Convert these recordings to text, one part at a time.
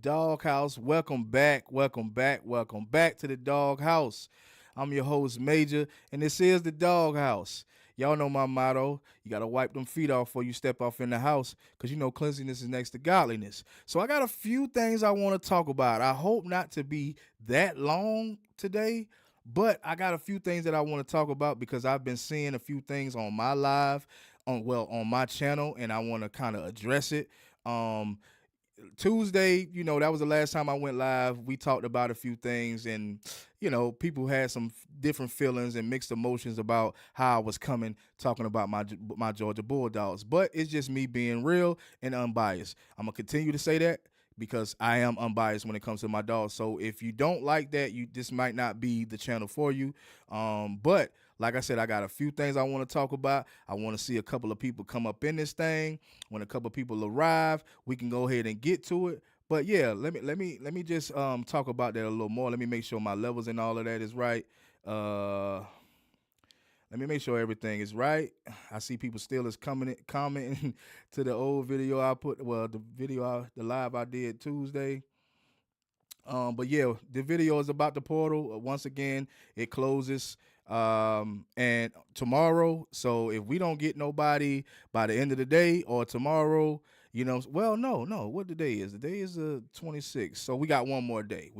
Doghouse. Welcome back. Welcome back. Welcome back to the Doghouse. I'm your host, Major, and this is the Doghouse. Y'all know my motto. You got to wipe them feet off before you step off in the house because you know cleanliness is next to godliness. So I got a few things I want to talk about. I hope not to be that long today, but I got a few things that I want to talk about because I've been seeing a few things on my live, on my channel, and I want to kind of address it. Um, Tuesday, that was the last time I went live. We talked about a few things, and people had some different feelings and mixed emotions about how I was coming, talking about my Georgia Bulldogs. But it's just me being real and unbiased. I'm gonna continue to say that because I am unbiased when it comes to my dogs. So if you don't like that, this might not be the channel for you. But like I said, I got a few things I want to talk about. I want to see a couple of people come up in this thing. When a couple of people arrive, we can go ahead and get to it. But yeah, let me just talk about that a little more. Let me make sure my levels and all of that is right. Let me make sure everything is right. I see people still is commenting to the old video I put. Well, the live I did Tuesday. But yeah, the video is about the portal. Once again, it closes and tomorrow. So if we don't get nobody by the end of the day or tomorrow, well, no. What the day is? The day is the 26th. So we got one more day.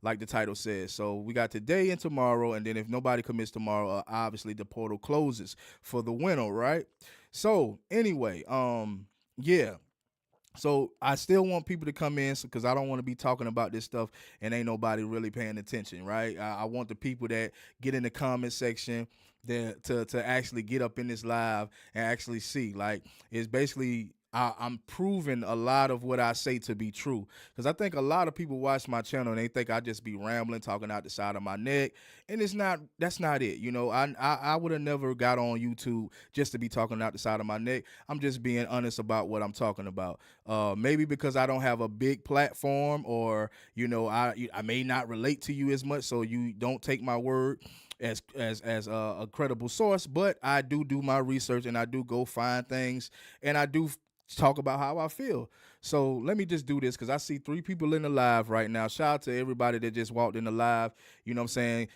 Like the title says. So we got today and tomorrow, and then if nobody commits tomorrow, obviously the portal closes for the winner, right? So anyway, yeah. So I still want people to come in because I don't want to be talking about this stuff and ain't nobody really paying attention, right? I want the people that get in the comment section to actually get up in this live and actually see. Like, it's basically I'm proving a lot of what I say to be true. Because I think a lot of people watch my channel and they think I just be rambling, talking out the side of my neck. And that's not it. I would have never got on YouTube just to be talking out the side of my neck. I'm just being honest about what I'm talking about. Maybe because I don't have a big platform, or I may not relate to you as much, so you don't take my word as a credible source. But I do my research, and I do go find things, and I do talk about how I feel. So let me just do this because I see 3 people in the live right now. Shout out to everybody that just walked in the live. You know what I'm saying?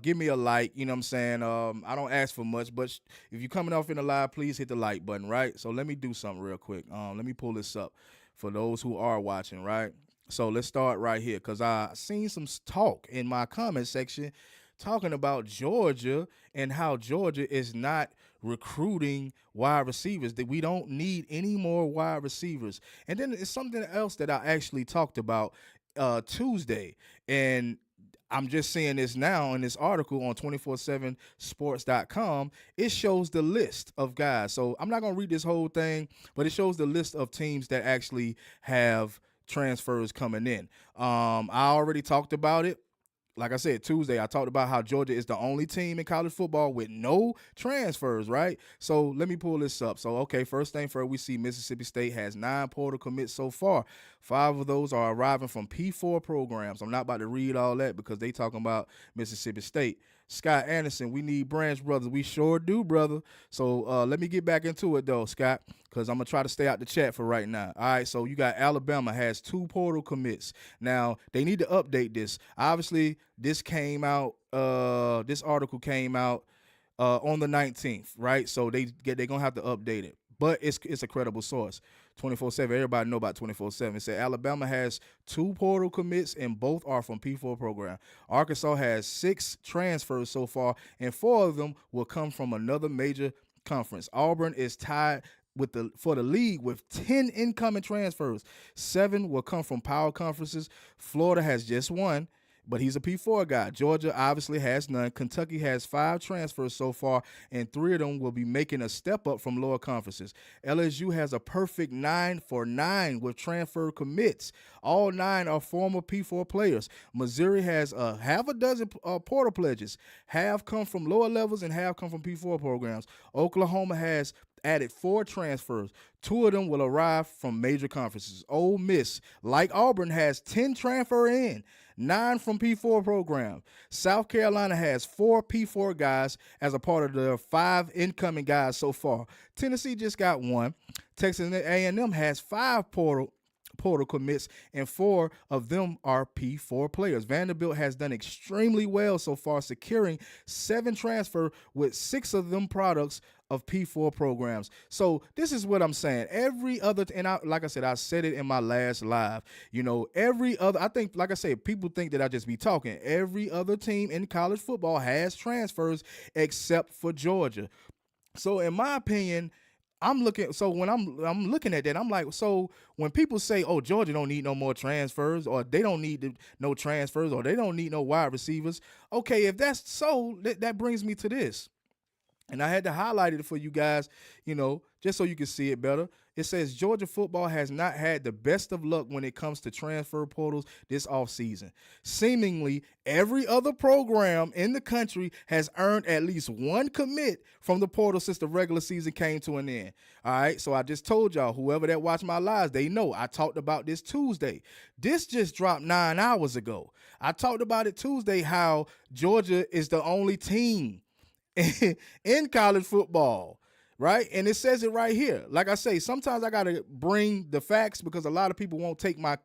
Give me a like. You know what I'm saying? I don't ask for much, but if you're coming off in the live, please hit the like button, right? So let me do something real quick. Let me pull this up for those who are watching, right? So let's start right here because I seen some talk in my comment section talking about Georgia and how Georgia is not recruiting wide receivers, that we don't need any more wide receivers. And then it's something else that I actually talked about Tuesday. And I'm just seeing this now in this article on 247sports.com. It shows the list of guys. So I'm not going to read this whole thing, but it shows the list of teams that actually have transfers coming in. I already talked about it. Like I said, Tuesday, I talked about how Georgia is the only team in college football with no transfers, right? So let me pull this up. So, okay, first thing first, we see Mississippi State has 9 portal commits so far. 5 of those are arriving from P4 programs. I'm not about to read all that because they talking about Mississippi State. Scott Anderson, we need Branch brothers. We sure do, brother. So let me get back into it, though, Scott, because I'm going to try to stay out the chat for right now. All right, so you got Alabama has 2 portal commits. Now, they need to update this. Obviously, this article came out on the 19th, right? So they're going to have to update it. But it's a credible source. 24/7, everybody know about 24/7. It said Alabama has 2 portal commits, and both are from P4 program. Arkansas has 6 transfers so far, and 4 of them will come from another major conference. Auburn is tied for the league with 10 incoming transfers. 7 will come from power conferences. Florida has just 1, but he's a P4 guy. Georgia obviously has none. Kentucky has 5 transfers so far, and 3 of them will be making a step up from lower conferences. LSU has a perfect 9 for 9 with transfer commits. All 9 are former P4 players. Missouri has half a dozen portal pledges. Half come from lower levels and half come from P4 programs. Oklahoma has added 4 transfers. 2 of them will arrive from major conferences. Ole Miss, like Auburn, has 10 transfer in, 9 from P4 program. South Carolina has 4 P4 guys as a part of their 5 incoming guys so far. Tennessee just got 1. Texas A&M has 5 portal commits, and 4 of them are P4 players. Vanderbilt has done extremely well so far, securing 7 transfer with 6 of them products of P4 programs. So this is what I'm saying. Every other, and like I said, I said it in my last live. Every other, I think, like I said, people think that I just be talking. Every other team in college football has transfers except for Georgia. So in my opinion, when I'm looking at that, I'm like, so when people say, oh, Georgia don't need no more transfers, or they don't need no transfers, or they don't need no wide receivers. Okay, if that's so, that brings me to this. And I had to highlight it for you guys, just so you can see it better. It says Georgia football has not had the best of luck when it comes to transfer portals this offseason. Seemingly, every other program in the country has earned at least one commit from the portal since the regular season came to an end. All right, so I just told y'all, whoever that watched my lives, they know I talked about this Tuesday. This just dropped 9 hours ago. I talked about it Tuesday, how Georgia is the only team in college football, right? And it says it right here. Like I say, sometimes I got to bring the facts because a lot of people won't take my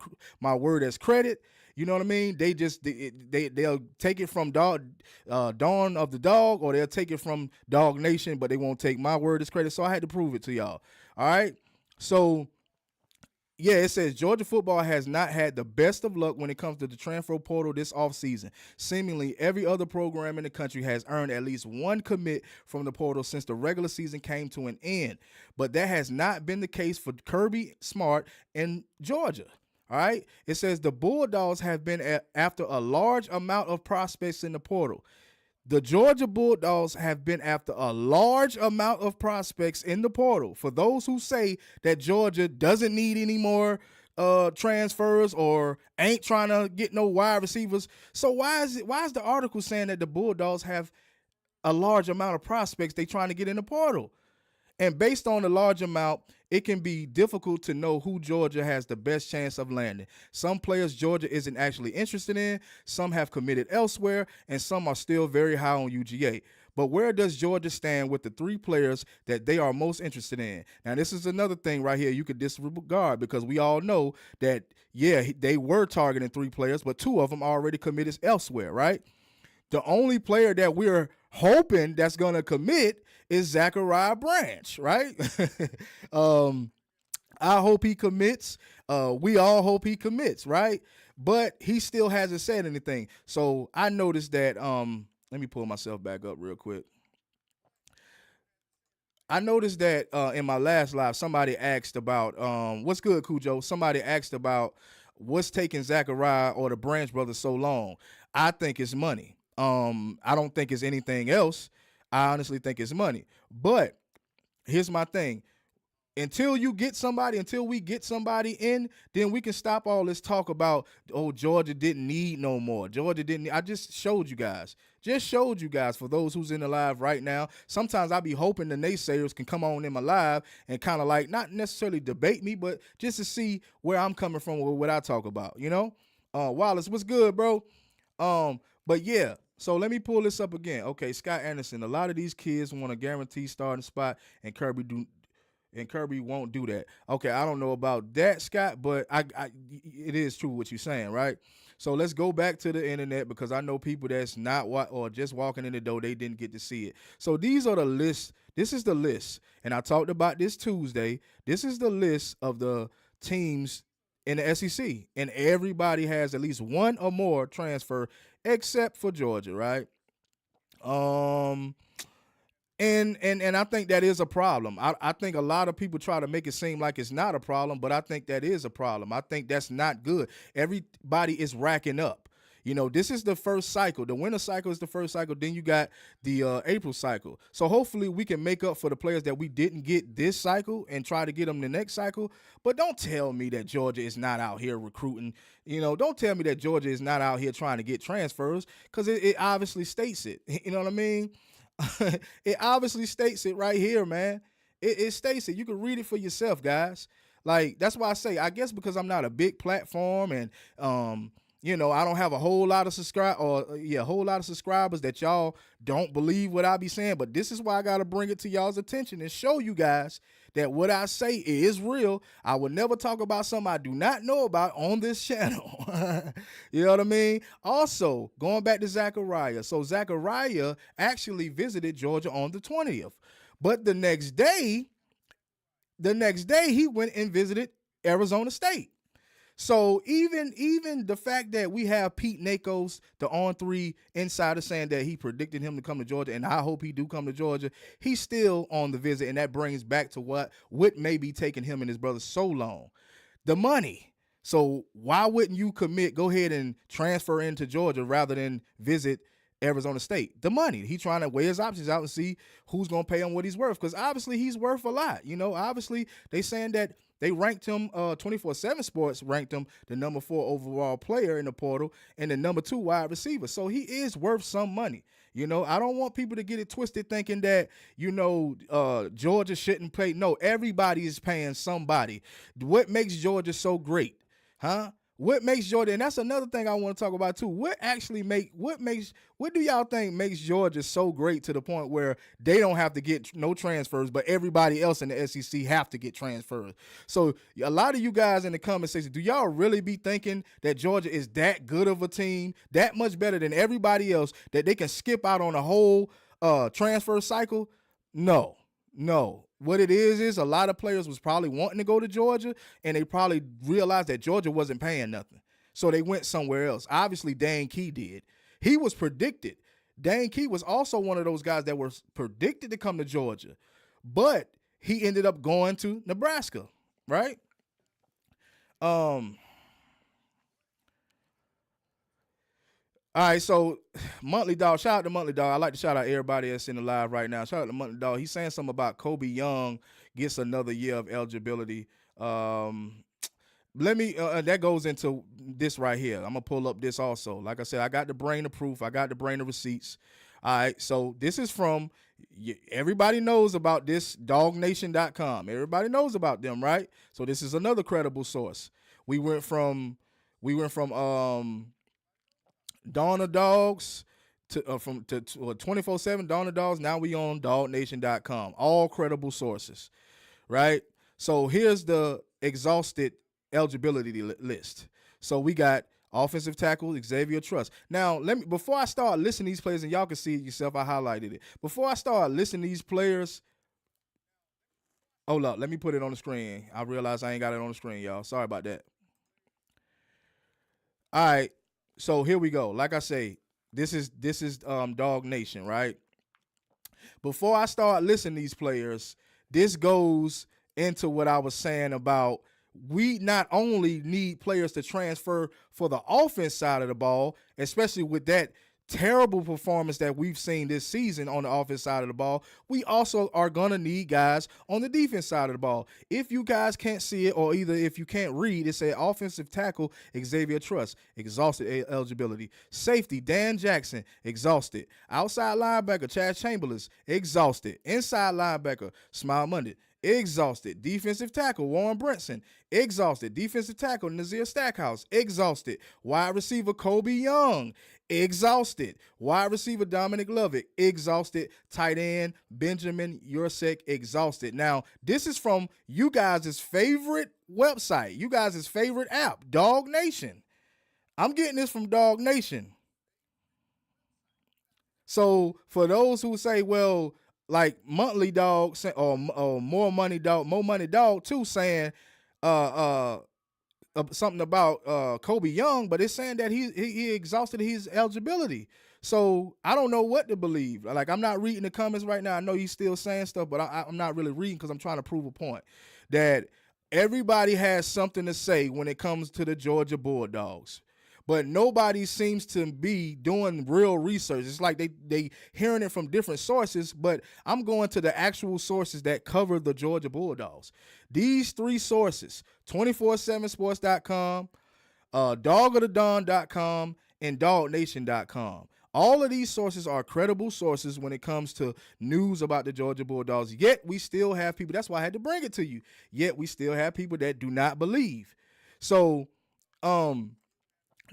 word as credit. You know what I mean? They'll take it from Dawn of the Dog, or they'll take it from Dog Nation, but they won't take my word as credit. So I had to prove it to y'all. All right. So yeah, it says Georgia football has not had the best of luck when it comes to the transfer portal this offseason. Seemingly, every other program in the country has earned at least one commit from the portal since the regular season came to an end. But that has not been the case for Kirby Smart and Georgia. All right? It says the Bulldogs have been after a large amount of prospects in the portal. The Georgia Bulldogs have been after a large amount of prospects in the portal. For those who say that Georgia doesn't need any more transfers or ain't trying to get no wide receivers, so why is the article saying that the Bulldogs have a large amount of prospects they trying to get in the portal? And based on the large amount, it can be difficult to know who Georgia has the best chance of landing. Some players Georgia isn't actually interested in, some have committed elsewhere, and some are still very high on UGA. But where does Georgia stand with the 3 players that they are most interested in? Now, this is another thing right here you could disregard, because we all know that, yeah, they were targeting 3 players, but 2 of them are already committed elsewhere, right? The only player that we're hoping that's going to commit is Zachariah Branch, right? I hope he commits. We all hope he commits, right? But he still hasn't said anything. So I noticed that, let me pull myself back up real quick. I noticed that in my last live, somebody asked about, what's good, Cujo? Somebody asked about what's taking Zachariah or the Branch brothers so long. I think it's money. I don't think it's anything else. I honestly think it's money. But here's my thing. Until we get somebody in, then we can stop all this talk about, oh, Georgia didn't need no more. I just showed you guys. For those who's in the live right now. Sometimes I be hoping the naysayers can come on in my live and kind of like not necessarily debate me, but just to see where I'm coming from with what I talk about, Wallace, what's good, bro? But yeah. So let me pull this up again. Okay, Scott Anderson. A lot of these kids want a guaranteed starting spot, and Kirby won't do that. Okay, I don't know about that, Scott, but it is true what you're saying, right? So let's go back to the internet, because I know people that's not or just walking in the door, they didn't get to see it. So these are the lists. This is the list, and I talked about this Tuesday. This is the list of the teams in the SEC, and everybody has at least one or more transfer except for Georgia, right? And I think that is a problem. I think a lot of people try to make it seem like it's not a problem, but I think that is a problem. I think that's not good. Everybody is racking up. This is the first cycle. The winter cycle is the first cycle. Then you got the April cycle. So hopefully we can make up for the players that we didn't get this cycle and try to get them the next cycle. But don't tell me that Georgia is not out here recruiting. Don't tell me that Georgia is not out here trying to get transfers, because it obviously states it. You know what I mean? It obviously states it right here, man. It states it. You can read it for yourself, guys. Like, that's why I say, I guess because I'm not a big platform and I don't have a whole lot of subscribers that y'all don't believe what I be saying, but this is why I got to bring it to y'all's attention and show you guys that what I say is real. I will never talk about something I do not know about on this channel. You know what I mean? Also, going back to Zachariah. So Zachariah actually visited Georgia on the 20th. But the next day he went and visited Arizona State. So even the fact that we have Pete Nakos, the On3 insider, saying that he predicted him to come to Georgia, and I hope he do come to Georgia, he's still on the visit, and that brings back to what may be taking him and his brother so long. The money. So why wouldn't you go ahead and transfer into Georgia rather than visit Arizona State? The money. He trying to weigh his options out and see who's going to pay him what he's worth, because obviously he's worth a lot. Obviously they saying that they ranked him, 24/7 Sports ranked him the number 4 overall player in the portal and the number 2 wide receiver. So he is worth some money. I don't want people to get it twisted thinking that, Georgia shouldn't pay. No, everybody is paying somebody. What makes Georgia so great? Huh? What makes Georgia, and that's another thing I want to talk about too. What do y'all think makes Georgia so great to the point where they don't have to get no transfers, but everybody else in the SEC have to get transfers? So a lot of you guys in the comment section, do y'all really be thinking that Georgia is that good of a team, that much better than everybody else, that they can skip out on a whole transfer cycle? No. What it is a lot of players was probably wanting to go to Georgia, and they probably realized that Georgia wasn't paying nothing. So they went somewhere else. Obviously, Dane Key did. He was predicted. Dane Key was also one of those guys that was predicted to come to Georgia, but he ended up going to Nebraska, right? All right, so Monthly Dog, shout out to Monthly Dog. I like to shout out everybody that's in the live right now. Shout out to Monthly Dog. He's saying something about Kobe Young gets another year of eligibility. That goes into this right here. I'm gonna pull up this also. Like I said, I got to bring the proof. I got to bring the receipts. All right, so this is from, everybody knows about this, DogNation.com. Everybody knows about them, right? So this is another credible source. We went from Dawn of Dogs to 24/7 Dawn of Dogs. Now we on DogNation.com. All credible sources, right? So here's the exhausted eligibility list. So we got offensive tackle Xavier Truss. Now before I start listing these players, and y'all can see it yourself, I highlighted it. Before I start listing these players, hold up, let me put it on the screen. I realize I ain't got it on the screen, y'all. Sorry about that. All right. So here we go. Like I say, this is Dog Nation, right? Before I start listing these players, this goes into what I was saying about we not only need players to transfer for the offense side of the ball, especially with that terrible performance that we've seen this season on the offense side of the ball, we also are going to need guys on the defense side of the ball. If you guys can't see it, or either if you can't read, it says offensive tackle Xavier Truss, exhausted eligibility. Safety Dan Jackson, exhausted. Outside linebacker Chad Chamberlain, exhausted. Inside linebacker Smile Monday, exhausted. Defensive tackle Warren Brinson, exhausted. Defensive tackle Nazir Stackhouse, exhausted. Wide receiver Kobe Young, exhausted. Wide receiver Dominic Lovick, exhausted. Tight end Benjamin Yursek, exhausted. Now, this is from you guys' favorite website, you guys' favorite app, Dog Nation. I'm getting this from Dog Nation. So for those who say, well, like Monthly Dog or More Money Dog too, saying something about Kobe Young, but it's saying that he exhausted his eligibility. So I don't know what to believe. Like, I'm not reading the comments right now. I know he's still saying stuff, but I'm not really reading because I'm trying to prove a point that everybody has something to say when it comes to the Georgia Bulldogs. But nobody seems to be doing real research. It's like they hearing it from different sources, but I'm going to the actual sources that cover the Georgia Bulldogs. These three sources, 247sports.com, dogofthedawn.com, and dognation.com. All of these sources are credible sources when it comes to news about the Georgia Bulldogs. Yet we still have people, that's why I had to bring it to you, yet we still have people that do not believe. So,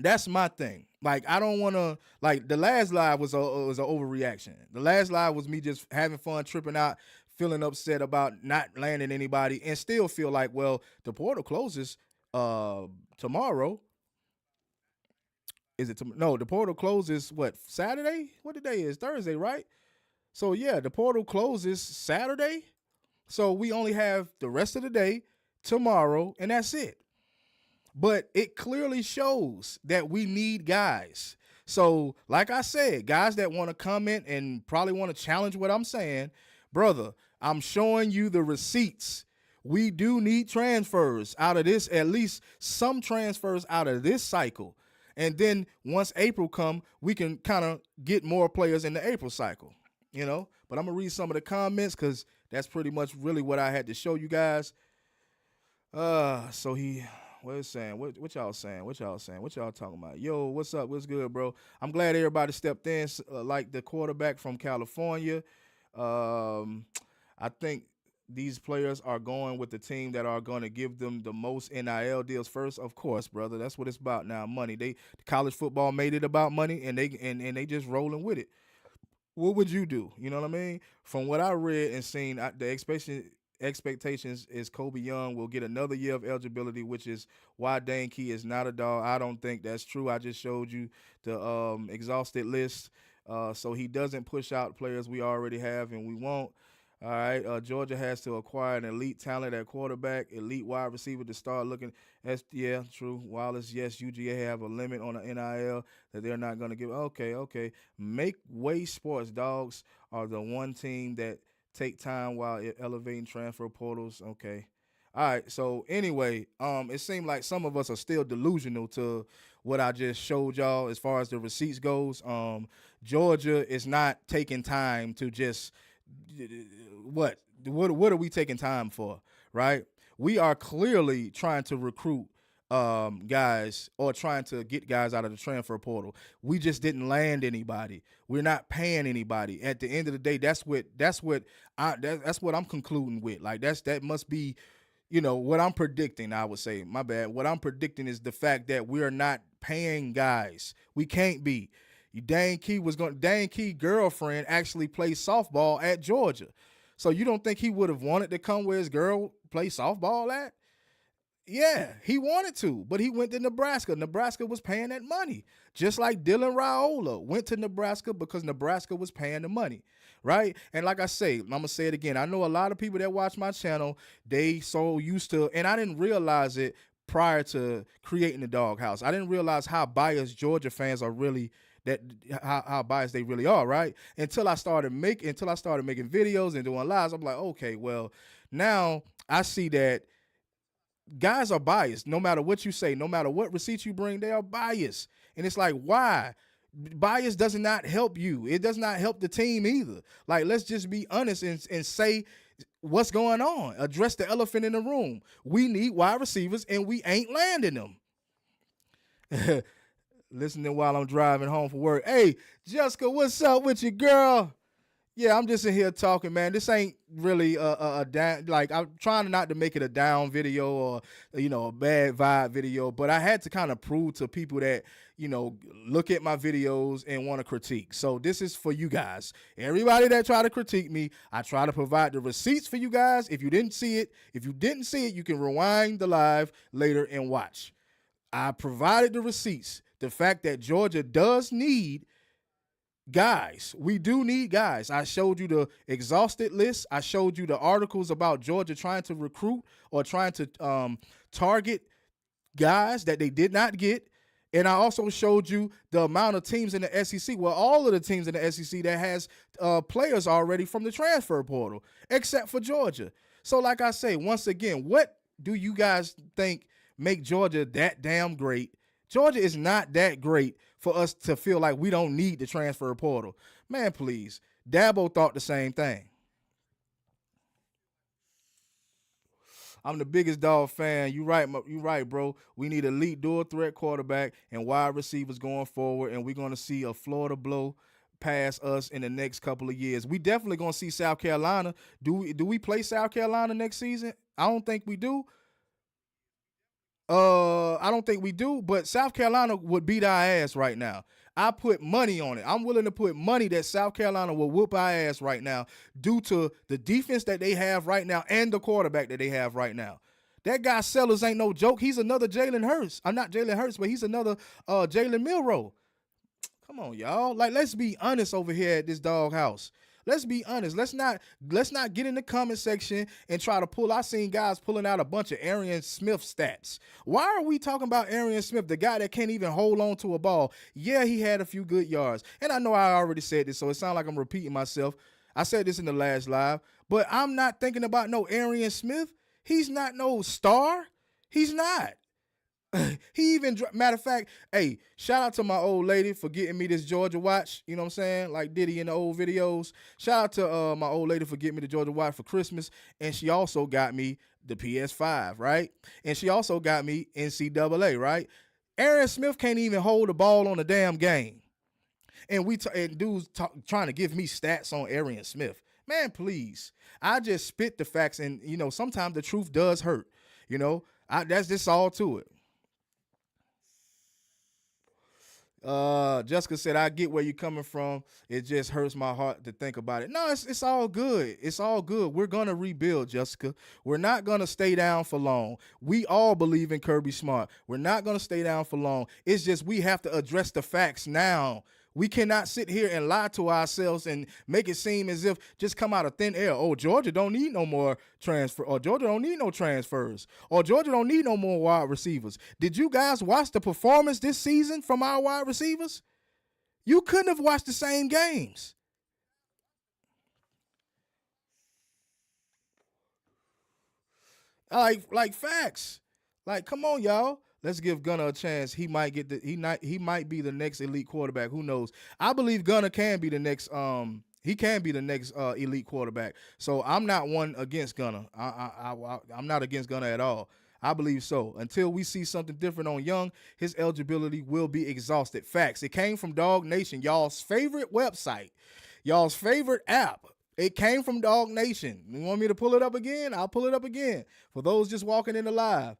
That's my thing. Like I don't want to like the last live was an overreaction. The last live was me just having fun, tripping out, feeling upset about not landing anybody, and still feel like, well, the portal closes uh tomorrow. Is it no? The portal closes what, Saturday? What the day is? Thursday, right? So yeah, the portal closes Saturday. So we only have the rest of the day tomorrow, and that's it. But it clearly shows that we need guys. So, like I said, guys that want to comment and probably want to challenge what I'm saying, brother, I'm showing you the receipts. We do need transfers out of this, at least some transfers out of this cycle. And then once April come, we can kind of get more players in the April cycle, you know? But I'm going to read some of the comments because that's pretty much really what I had to show you guys. So he, what is saying? What y'all saying? What y'all saying? What y'all talking about? Yo, what's up? What's good, bro? I'm glad everybody stepped in, like the quarterback from California. I think these players are going with the team that are going to give them the most NIL deals first. Of course, brother. That's what it's about now. Money. College football made it about money, and they just rolling with it. What would you do? You know what I mean? From what I read and seen, the expectations is Kobe Young will get another year of eligibility, which is why Dane Key is not a dog. I don't think that's true. I just showed you the exhausted list. So he doesn't push out players we already have and we won't. All right. Georgia has to acquire an elite talent at quarterback, elite wide receiver to start looking. Yeah, true. Wallace, yes, UGA have a limit on the NIL that they're not going to give. Okay. Make way sports dogs are the one team that take time while elevating transfer portals. Okay. All right. So anyway, it seemed like some of us are still delusional to what I just showed y'all as far as the receipts goes. Georgia is not taking time to just what are we taking time for, right? We are clearly trying to recruit guys or trying to get guys out of the transfer portal. We just didn't land anybody. We're not paying anybody. At the end of the day, that's what I'm concluding with. Like that must be, what I'm predicting. I would say, my bad. What I'm predicting is the fact that we are not paying guys. We can't be. Dane Key girlfriend actually plays softball at Georgia. So you don't think he would have wanted to come where his girl plays softball at? Yeah, he wanted to, but he went to Nebraska. Nebraska was paying that money. Just like Dylan Raiola went to Nebraska because Nebraska was paying the money, right? And like I say, I'm going to say it again. I know a lot of people that watch my channel, they so used to, and I didn't realize it prior to creating the Doghouse. I didn't realize how biased Georgia fans are really, how biased they really are, right? Until I started making videos and doing lives, I'm like, okay, well, now I see that guys are biased. No matter what you say, no matter what receipts you bring, they are biased. And it's like, why? Bias does not help you. It does not help the team either. Like, let's just be honest and say what's going on. Address the elephant in the room. We need wide receivers, and we ain't landing them. Listening while I'm driving home from work. Hey, Jessica, what's up with you, girl? Yeah, I'm just in here talking, man. This ain't really a down, like, I'm trying not to make it a down video or, a bad vibe video, but I had to kind of prove to people that, look at my videos and want to critique. So this is for you guys. Everybody that try to critique me, I try to provide the receipts for you guys. If you didn't see it, you can rewind the live later and watch. I provided the receipts. The fact that Georgia does need guys. We do need guys. I showed you the exhausted list. I showed you the articles about Georgia trying to recruit or trying to target guys that they did not get. And I also showed you the amount of teams in the SEC, well, all of the teams in the SEC that has players already from the transfer portal, except for Georgia. So like I say, once again, what do you guys think make Georgia that damn great? Georgia is not that great for us to feel like we don't need the transfer portal. Man, please. Dabo thought the same thing. I'm the biggest Dog fan. You right, bro. We need elite dual threat quarterback and wide receivers going forward, and we're going to see a Florida blow past us in the next couple of years. We definitely going to see South Carolina. Do we play South Carolina next season? I don't think we do. I don't think we do, but South Carolina would beat our ass right now. I put money on it. I'm willing to put money that South Carolina will whoop our ass right now due to the defense that they have right now and the quarterback that they have right now. That guy Sellers ain't no joke. He's another Jalen Hurts. I'm not Jalen Hurts, but he's another Jalen Milroe. Come on, y'all. Like, let's be honest over here at this doghouse. Let's be honest. Let's not get in the comment section and try to pull. I seen guys pulling out a bunch of Arian Smith stats. Why are we talking about Arian Smith, the guy that can't even hold on to a ball? Yeah, he had a few good yards. And I know I already said this, so it sounds like I'm repeating myself. I said this in the last live, but I'm not thinking about no Arian Smith. He's not no star. He's not. He even, matter of fact, hey, shout out to my old lady for getting me this Georgia watch. You know what I'm saying? Like Diddy in the old videos. Shout out to my old lady for getting me the Georgia watch for Christmas. And she also got me the PS5, right? And she also got me NCAA, right? Aaron Smith can't even hold the ball on a damn game. And dudes trying to give me stats on Arian Smith. Man, please. I just spit the facts, and, you know, sometimes the truth does hurt. You know, that's just all to it. Jessica said, I get where you're coming from. It just hurts my heart to think about it. No, it's all good. It's all good. We're going to rebuild, Jessica. We're not going to stay down for long. We all believe in Kirby Smart. We're not going to stay down for long. It's just we have to address the facts now. We cannot sit here and lie to ourselves and make it seem as if just come out of thin air. Oh, Georgia don't need no more transfer, or Georgia don't need no transfers, or Georgia don't need no more wide receivers. Did you guys watch the performance this season from our wide receivers? You couldn't have watched the same games. Like facts. Like, come on, y'all. Let's give Gunner a chance. He might get he might be the next elite quarterback. Who knows? I believe Gunner can be the next he can be the next elite quarterback. So I'm not one against Gunner. I'm not against Gunner at all. I believe so. Until we see something different on Young, his eligibility will be exhausted. Facts. It came from Dog Nation, y'all's favorite website, y'all's favorite app. It came from Dog Nation. You want me to pull it up again? I'll pull it up again. For those just walking in the live.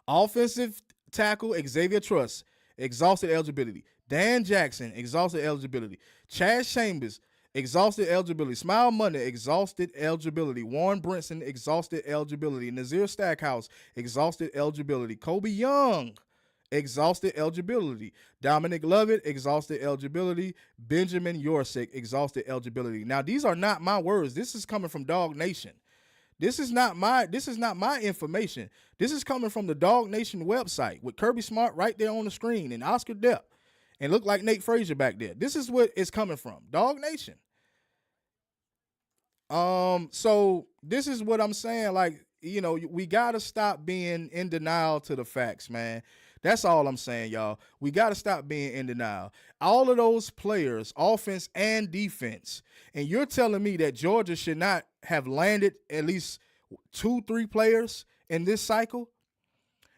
Offensive tackle Xavier Truss, exhausted eligibility. Dan Jackson, exhausted eligibility. Chaz Chambers, exhausted eligibility. Smile Monday, exhausted eligibility. Warren Brinson, exhausted eligibility. Nazir Stackhouse, exhausted eligibility. Kobe Young, exhausted eligibility. Dominic Lovett, exhausted eligibility. Benjamin Yorsick, exhausted eligibility. Now, these are not my words. This is coming from Dog Nation. This is not my information. This is coming from the Dog Nation website with Kirby Smart right there on the screen and Oscar Depp and look like Nate Frazier back there. This is what it's coming from. Dog Nation. So this is what I'm saying. Like, you know, we gotta stop being in denial to the facts, man. That's all I'm saying, y'all. We got to stop being in denial. All of those players, offense and defense, and you're telling me that Georgia should not have landed at least 2-3 players in this cycle?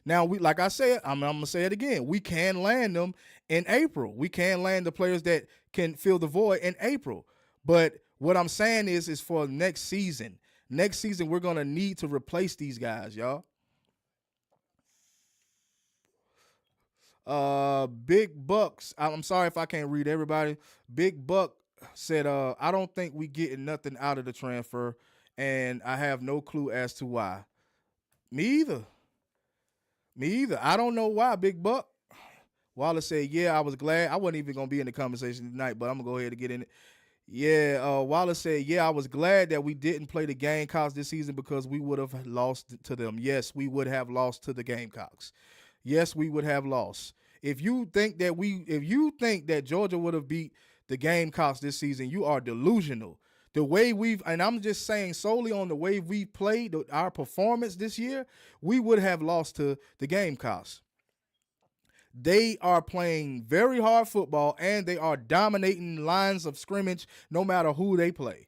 Now, like I said, I'm going to say it again. We can land them in April. We can land the players that can fill the void in April. But what I'm saying is for next season. Next season, we're going to need to replace these guys, y'all. Big Bucks. I'm sorry if I can't read everybody. Big Buck said, I don't think we getting nothing out of the transfer, and I have no clue as to why. Me either. I don't know why, Big Buck. Wallace said, yeah, I was glad. I wasn't even going to be in the conversation tonight, but I'm going to go ahead and get in it. Yeah, Wallace said, yeah, I was glad that we didn't play the Gamecocks this season because we would have lost to them. Yes, we would have lost to the Gamecocks. Yes, we would have lost. If you think that Georgia would have beat the Gamecocks this season, you are delusional. The way and I'm just saying solely on the way we played, our performance this year, we would have lost to the Gamecocks. They are playing very hard football, and they are dominating lines of scrimmage no matter who they play.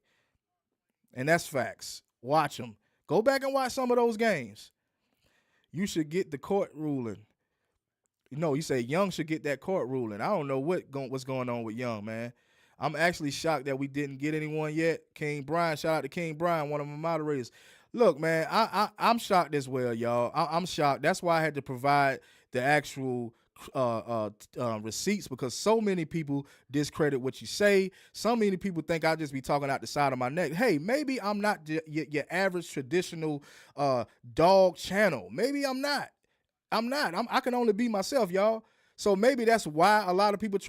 And that's facts. Watch them. Go back and watch some of those games. You should get the court ruling. No, you say Young should get that court ruling. I don't know what's going on with Young, man. I'm actually shocked that we didn't get anyone yet. King Brian, shout out to King Brian, one of my moderators. Look, man, I'm shocked as well, y'all. I'm shocked. That's why I had to provide the actual receipts, because so many people discredit what you say. So many people think I just be talking out the side of my neck. Hey, maybe I'm not your average traditional dog channel. Maybe I'm not. I'm not. I can only be myself, y'all. So maybe that's why a lot of people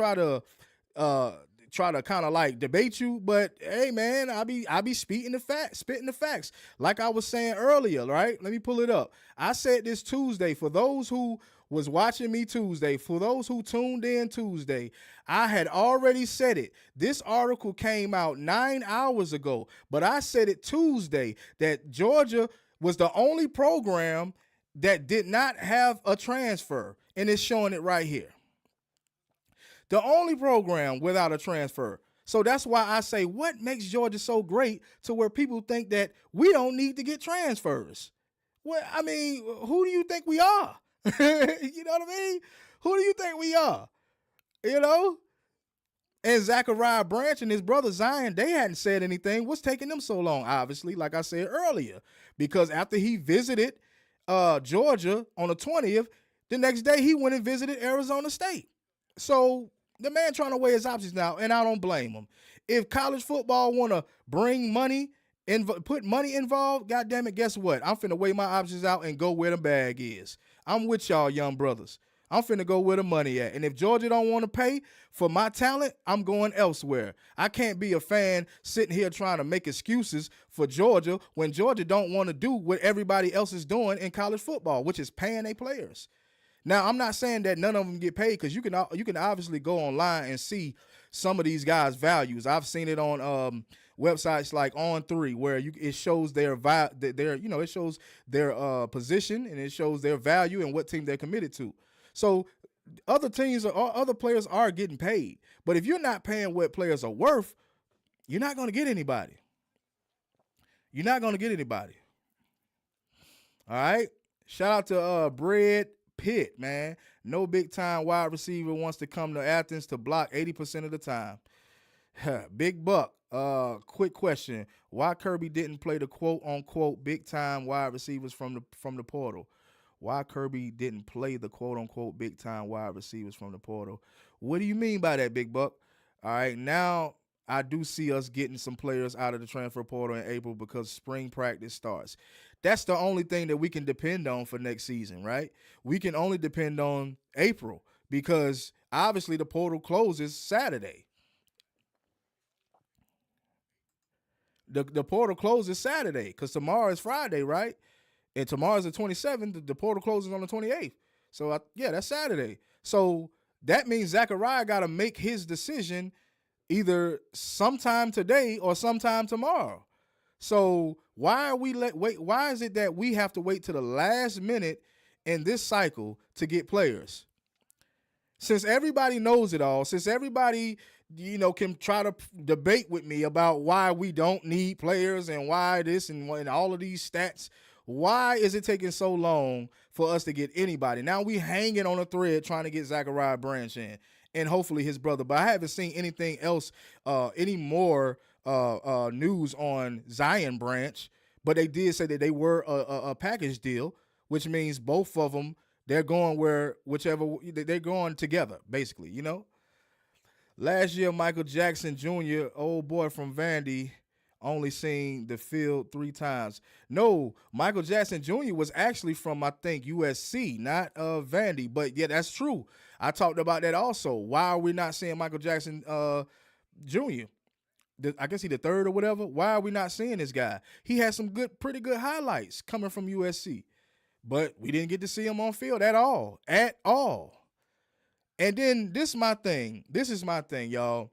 uh try to kind of like debate you. But hey, man, I be spitting the facts. Like I was saying earlier, right? Let me pull it up. I said this Tuesday, for those who was watching me Tuesday, for those who tuned in Tuesday, I had already said it. This article came out 9 hours ago, but I said it Tuesday that Georgia was the only program that did not have a transfer, and it's showing it right here. The only program without a transfer. So that's why I say, what makes Georgia so great to where people think that we don't need to get transfers? Well, I mean, who do you think we are? You know what I mean? Who do you think we are? You know? And Zachariah Branch and his brother Zion, they hadn't said anything. What's taking them so long? Obviously, like I said earlier, because after he visited Georgia on the 20th, the next day he went and visited Arizona State. So the man trying to weigh his options now, and I don't blame him. If college football want to bring money and put money involved, goddamn it, guess what? I'm finna weigh my options out and go where the bag is. I'm with y'all, young brothers. I'm finna go where the money at. And if Georgia don't want to pay for my talent, I'm going elsewhere. I can't be a fan sitting here trying to make excuses for Georgia when Georgia don't want to do what everybody else is doing in college football, which is paying their players. Now, I'm not saying that none of them get paid, because you can obviously go online and see some of these guys' values. I've seen it on websites like On3, where it shows it shows their position, and it shows their value and what team they're committed to. So other teams or other players are getting paid, but if you're not paying what players are worth, you're not going to get anybody. You're not going to get anybody. All right. Shout out to Bread Pitt, man. No big time wide receiver wants to come to Athens to block 80% of the time. Big Buck. Quick question: why Kirby didn't play the quote unquote big time wide receivers from the portal? Why Kirby didn't play the quote unquote big time wide receivers from the portal? What do you mean by that, Big Buck? All right, now I do see us getting some players out of the transfer portal in April because spring practice starts. That's the only thing that we can depend on for next season, right? We can only depend on April because obviously the portal closes Saturday. The portal closes Saturday because tomorrow is Friday, right? And tomorrow's the 27th. The portal closes on the 28th. So, that's Saturday. So that means Zachariah got to make his decision either sometime today or sometime tomorrow. So why is it that we have to wait to the last minute in this cycle to get players? Since everybody knows it all, since everybody, can try to debate with me about why we don't need players and why this and all of these stats, why is it taking so long for us to get anybody? Now we hanging on a thread trying to get Zachariah Branch in and hopefully his brother, but I haven't seen anything else, any more news on Zion Branch, but they did say that they were a package deal, which means both of them, they're going they're going together, basically, Last year, Michael Jackson Jr., old boy from Vandy, only seen the field 3 times. No, Michael Jackson Jr. was actually from, I think, USC, not Vandy. But yeah, that's true. I talked about that also. Why are we not seeing Michael Jackson Jr.? I guess he's the third or whatever. Why are we not seeing this guy? He had some pretty good highlights coming from USC. But we didn't get to see him on field at all. At all. And then this is my thing, y'all.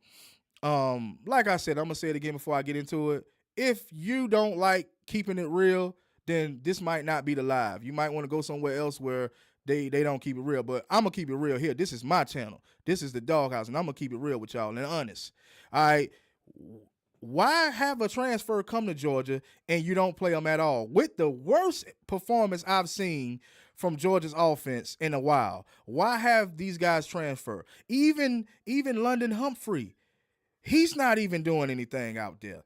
Like I said, I'm gonna say it again before I get into it. If you don't like keeping it real, then this might not be the live. You might want to go somewhere else where they don't keep it real. But I'm gonna keep it real here. This is my channel. This is the Doghouse, and I'm gonna keep it real with y'all and honest. All right. Why have a transfer come to Georgia and you don't play them at all? With the worst performance I've seen from Georgia's offense in a while. Why have these guys transfer? Even London Humphrey, he's not even doing anything out there.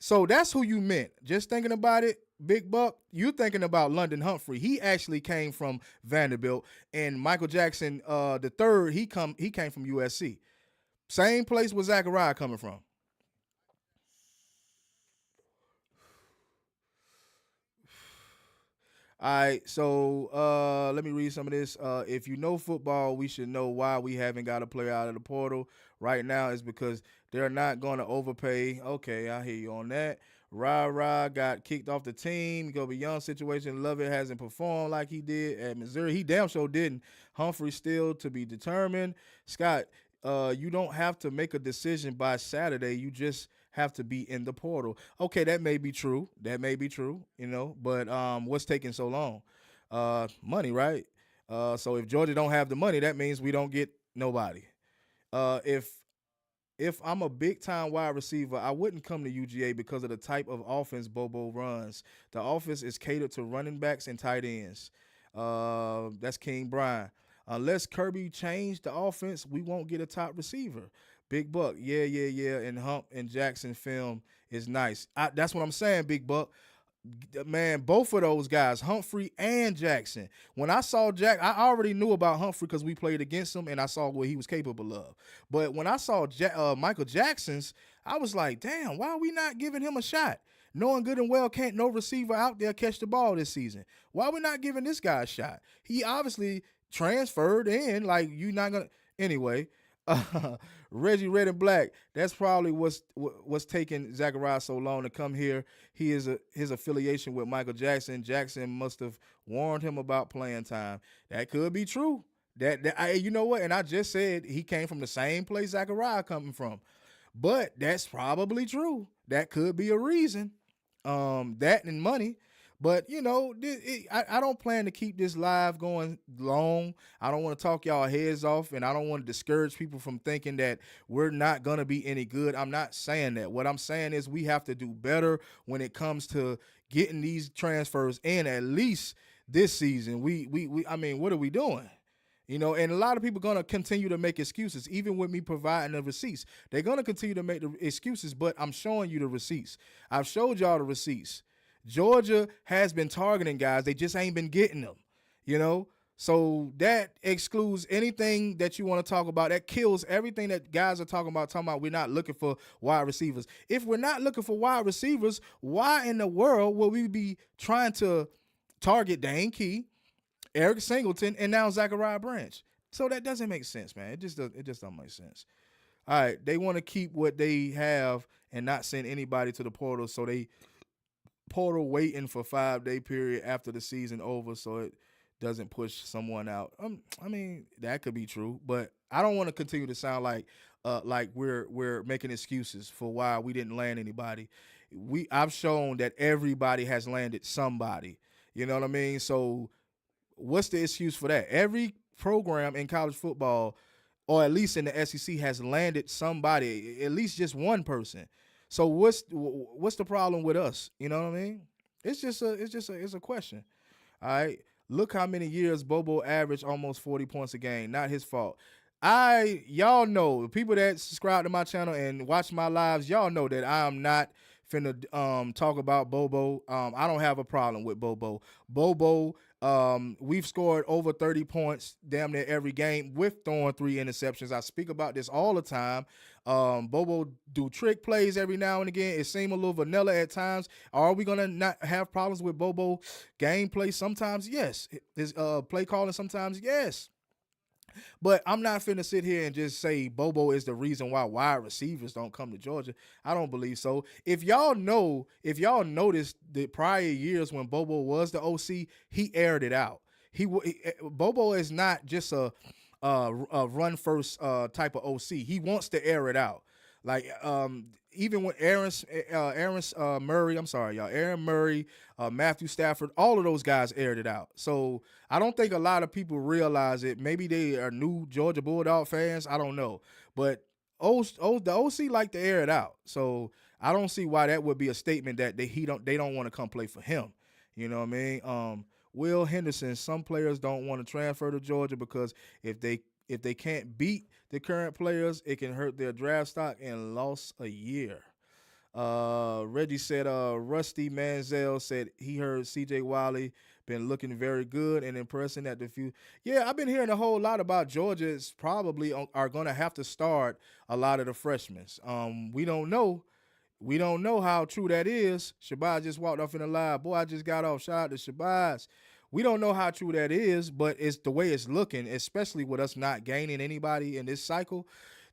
So that's who you meant. Just thinking about it, Big Buck, you thinking about London Humphrey. He actually came from Vanderbilt, and Michael Jackson, the third, he came from USC. Same place where Zachariah coming from. All right, so let me read some of this. If you know football, we should know why we haven't got a player out of the portal right now is because they're not going to overpay. Okay, I hear you on that. Ra got kicked off the team. Go be young situation. Lovett hasn't performed like he did at Missouri. He damn sure didn't. Humphrey still to be determined. Scott, you don't have to make a decision by Saturday. You just have to be in the portal. Okay, that may be true. That may be true, but what's taking so long? Money, right? So if Georgia don't have the money, that means we don't get nobody. If I'm a big time wide receiver, I wouldn't come to UGA because of the type of offense Bobo runs. The offense is catered to running backs and tight ends. That's King Brian. Unless Kirby changed the offense, we won't get a top receiver. Big Buck, yeah. And Hump and Jackson film is nice. That's what I'm saying, Big Buck. Man, both of those guys, Humphrey and Jackson. When I saw Jack, I already knew about Humphrey because we played against him and I saw what he was capable of. But when I saw Michael Jackson's, I was like, damn, why are we not giving him a shot? Knowing good and well can't no receiver out there catch the ball this season. Why are we not giving this guy a shot? He obviously transferred in, like you not gonna anyway. Reggie Red and Black. That's probably what's taking Zachariah so long to come here. His affiliation with Michael Jackson. Jackson must have warned him about playing time. That could be true. You know what? And I just said he came from the same place Zachariah coming from, but that's probably true. That could be a reason. That and money. But I don't plan to keep this live going long. I don't want to talk y'all heads off, and I don't want to discourage people from thinking that we're not gonna be any good. I'm not saying that. What I'm saying is we have to do better when it comes to getting these transfers in at least this season. I mean, what are we doing? And a lot of people are going to continue to make excuses, even with me providing the receipts. They're going to continue to make the excuses, but I'm showing you the receipts. I've showed y'all the receipts. Georgia has been targeting guys. They just ain't been getting them, So that excludes anything that you want to talk about. That kills everything that guys are talking about we're not looking for wide receivers. If we're not looking for wide receivers, why in the world will we be trying to target Dane Key, Eric Singleton, and now Zachariah Branch? So that doesn't make sense, man. It just don't make sense. All right, they want to keep what they have and not send anybody to the portal, so they portal waiting for 5-day period after the season over so it doesn't push someone out. I mean, that could be true, but I don't want to continue to sound like we're making excuses for why we didn't land anybody. I've shown that everybody has landed somebody. You know what I mean? So what's the excuse for that? Every program in college football, or at least in the SEC, has landed somebody, at least just one person. So what's the problem with us? You know what I mean? It's a question. All right. Look how many years Bobo averaged almost 40 points a game. Not his fault. Y'all know, people that subscribe to my channel and watch my lives, y'all know that I am not finna talk about Bobo. I don't have a problem with Bobo. We've scored over 30 points damn near every game with throwing 3 interceptions. I speak about this all the time. Bobo do trick plays every now and again. It seems a little vanilla at times. Are we gonna not have problems with Bobo gameplay? Sometimes, yes. His play calling sometimes, yes. But I'm not finna sit here and just say Bobo is the reason why wide receivers don't come to Georgia. I don't believe so. If y'all noticed the prior years when Bobo was the OC, he aired it out. Bobo is not just a run first type of OC. He wants to air it out. Like even when Aaron Murray, I'm sorry, y'all, Aaron Murray, Matthew Stafford, all of those guys aired it out. So I don't think a lot of people realize it. Maybe they are new Georgia Bulldog fans. I don't know. But the OC like to air it out. So I don't see why that would be a statement that they don't want to come play for him. You know what I mean? Will Henderson, some players don't want to transfer to Georgia because if they can't beat the current players, it can hurt their draft stock and loss a year. Reggie said, Rusty Manziel said he heard CJ Wiley been looking very good and impressing at the few. Yeah, I've been hearing a whole lot about Georgia's probably are going to have to start a lot of the freshmen. We don't know. We don't know how true that is. Shabazz just walked off in the live. Boy, I just got off. Shout out to Shabazz. We don't know how true that is, but it's the way it's looking, especially with us not gaining anybody in this cycle.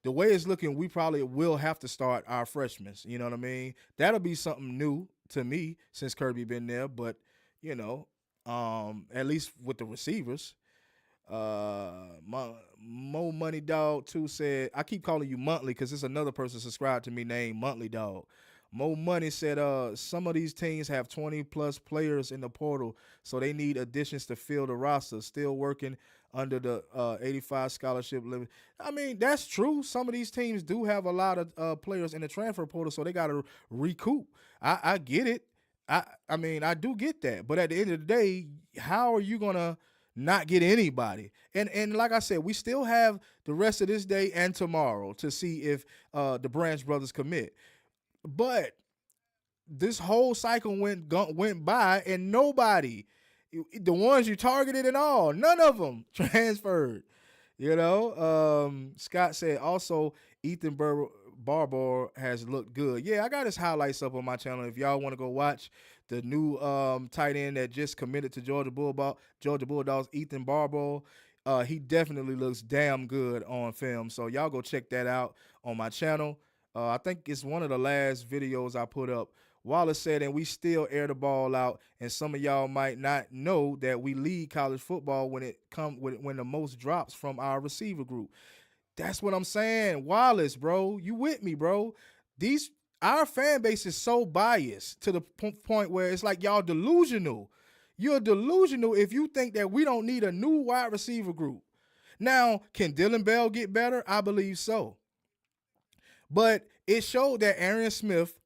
The way it's looking, we probably will have to start our freshmen. You know what I mean? That'll be something new to me since Kirby been there, but you know, at least with the receivers. Mo Money Dog 2 said, I keep calling you Monthly because it's another person subscribed to me named Monthly Dog. Mo Money said, some of these teams have 20 plus players in the portal, so they need additions to fill the roster. Still working under the 85 scholarship limit. I mean, that's true. Some of these teams do have a lot of players in the transfer portal, so they got to recoup. I get it. I mean, I do get that. But at the end of the day, how are you gonna not get anybody? And like I said, we still have the rest of this day and tomorrow to see if the Branch brothers commit. But this whole cycle went by and nobody, the ones you targeted and all, none of them transferred. You know, Scott said also Ethan Barber has looked good. Yeah, I got his highlights up on my channel. If y'all want to go watch the new tight end that just committed to Georgia Bulldogs, Ethan Barber, he definitely looks damn good on film. So y'all go check that out on my channel. I think it's one of the last videos I put up. Wallace said, and we still air the ball out, and some of y'all might not know that we lead college football when the most drops from our receiver group. That's what I'm saying. Wallace, bro, you with me, bro? Our fan base is so biased to the point where it's like y'all delusional. You're delusional if you think that we don't need a new wide receiver group. Now, can Dylan Bell get better? I believe so. But it showed that Aaron Smith,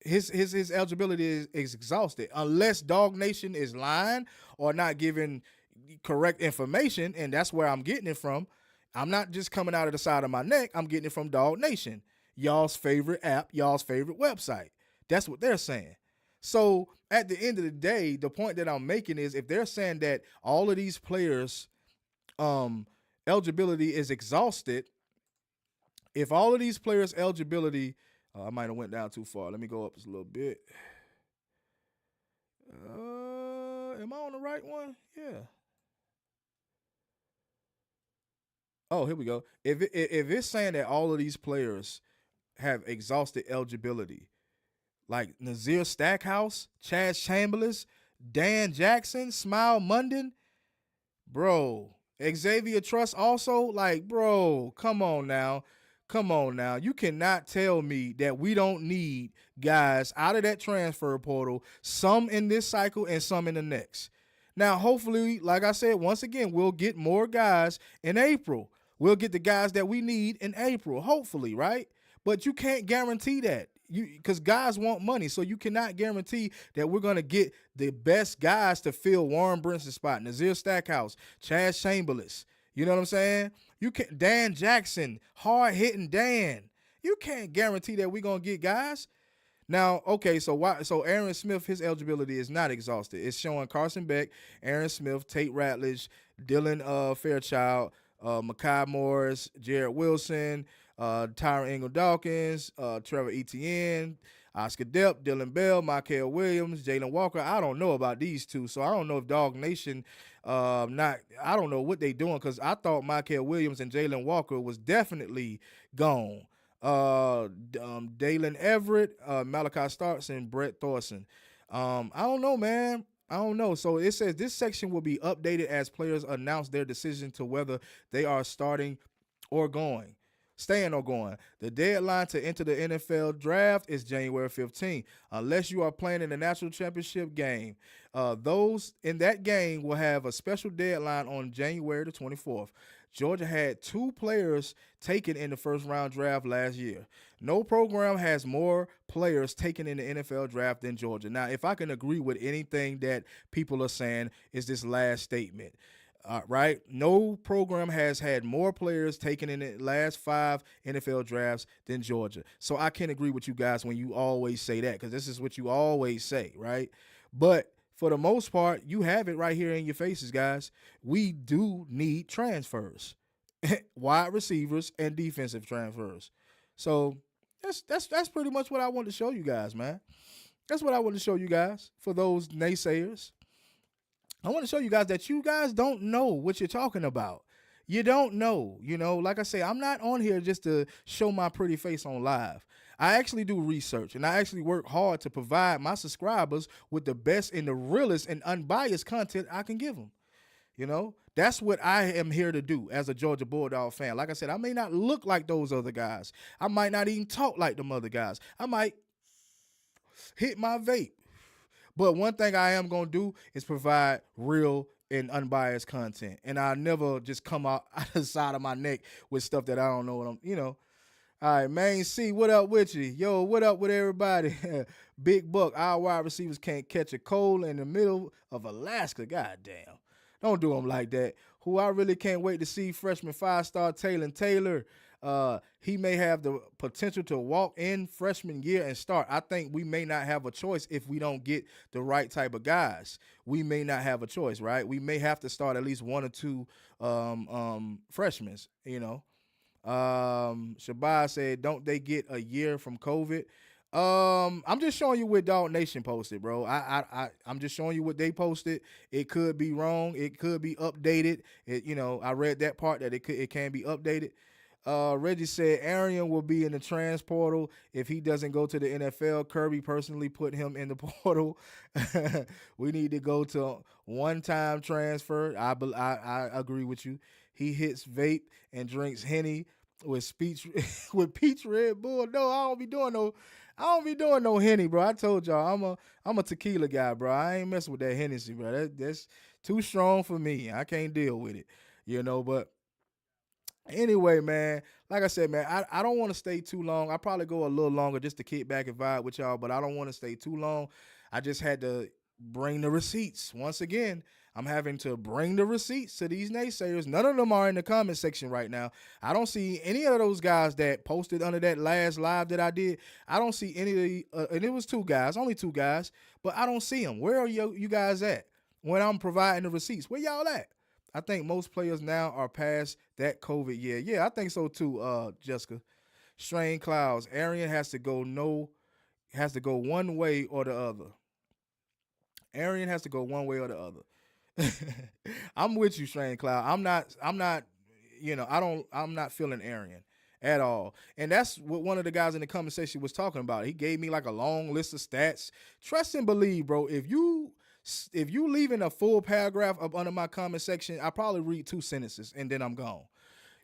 his eligibility is exhausted unless Dog Nation is lying or not giving correct information, and that's where I'm getting it from. I'm not just coming out of the side of my neck. I'm getting it from Dog Nation, y'all's favorite app, y'all's favorite website. That's what they're saying. So at the end of the day, the point that I'm making is if they're saying that all of these players' eligibility is exhausted, if all of these players' eligibility, I might have went down too far. Let me go up just a little bit. Am I on the right one? Yeah. Oh, here we go. If it's saying that all of these players have exhausted eligibility, like Nazir Stackhouse, Chaz Chambliss, Dan Jackson, Smile Munden, bro, Xavier Truss also, like, bro, come on now. Come on now. You cannot tell me that we don't need guys out of that transfer portal, some in this cycle and some in the next. Now, hopefully, like I said, once again, we'll get more guys in April. We'll get the guys that we need in April, hopefully, right? But you can't guarantee that because guys want money. So you cannot guarantee that we're going to get the best guys to fill Warren Brinson's spot. Nazir Stackhouse, Chaz Chambliss. You know what I'm saying? You can't. Dan Jackson, hard hitting Dan. You can't guarantee that we're gonna get guys. Now, okay, so Aaron Smith, his eligibility is not exhausted. It's showing Carson Beck, Aaron Smith, Tate Ratledge, Dylan Fairchild, Makai Morris, Jared Wilson, Tyron Ingle Dawkins, Trevor Etienne, Oscar Depp, Dylan Bell, Michael Williams, Jalen Walker. I don't know about these two, so I don't know if Dog Nation I don't know what they doing because I thought Michael Williams and Jalen Walker was definitely gone. Dalen Everett, Malachi Starks, and Brett Thorson. I don't know, man. I don't know. So it says this section will be updated as players announce their decision to whether they are starting or going. Staying or going. The deadline to enter the NFL draft is January 15th. Unless you are playing in the national championship game, those in that game will have a special deadline on January the 24th. Georgia had 2 players taken in the first round draft last year. No program has more players taken in the NFL draft than Georgia. Now, if I can agree with anything that people are saying, is this last statement. Right? No program has had more players taken in the last 5 NFL drafts than Georgia. So I can agree with you guys when you always say that, because this is what you always say, right? But for the most part, you have it right here in your faces, guys. We do need transfers, wide receivers and defensive transfers. So that's pretty much what I want to show you guys, man. That's what I want to show you guys for those naysayers. I want to show you guys that you guys don't know what you're talking about. You don't know. Like I say, I'm not on here just to show my pretty face on live. I actually do research and I actually work hard to provide my subscribers with the best and the realest and unbiased content I can give them. That's what I am here to do as a Georgia Bulldog fan. Like I said, I may not look like those other guys. I might not even talk like them other guys. I might hit my vape. But one thing I am going to do is provide real and unbiased content. And I never just come out the side of my neck with stuff that I don't know what I'm. All right, Main C, what up with you? Yo, what up with everybody? Big Buck, our wide receivers can't catch a cold in the middle of Alaska. God damn. Don't do them like that. Who I really can't wait to see, freshman 5-star Taylor Taylor. He may have the potential to walk in freshman year and start. I think we may not have a choice if we don't get the right type of guys. We may not have a choice, right? We may have to start at least one or two freshmen, Shabazz said, don't they get a year from COVID? I'm just showing you what Dog Nation posted, bro. I'm just showing you what they posted. It could be wrong. It could be updated. I read that part that it can be updated. Reggie said Arian will be in the trans portal if he doesn't go to the NFL. Kirby personally put him in the portal. We need to go to one-time transfer. I agree with you. He hits vape and drinks Henny with peach Red Bull. No, I don't be doing no Henny, bro. I told y'all I'm a tequila guy, bro. I ain't messing with that Hennessy, bro. That's too strong for me. I can't deal with it, but anyway, man, like I said, man, I don't want to stay too long. I probably go a little longer just to kick back and vibe with y'all, but I don't want to stay too long. I just had to bring the receipts. Once again, I'm having to bring the receipts to these naysayers. None of them are in the comment section right now. I don't see any of those guys that posted under that last live that I did. I don't see any of the, and it was only two guys, but I don't see them. Where are you guys at when I'm providing the receipts? Where y'all at? I think most players now are past that COVID year. Yeah, I think so too, Jessica. Strain Clouds. Arian has to go one way or the other. Arian has to go one way or the other. I'm with you, Strain Cloud. I'm not, I'm not feeling Arian at all. And that's what one of the guys in the comment section was talking about. He gave me like a long list of stats. Trust and believe, bro. If you leaving a full paragraph up under my comment section, I probably read 2 sentences and then I'm gone.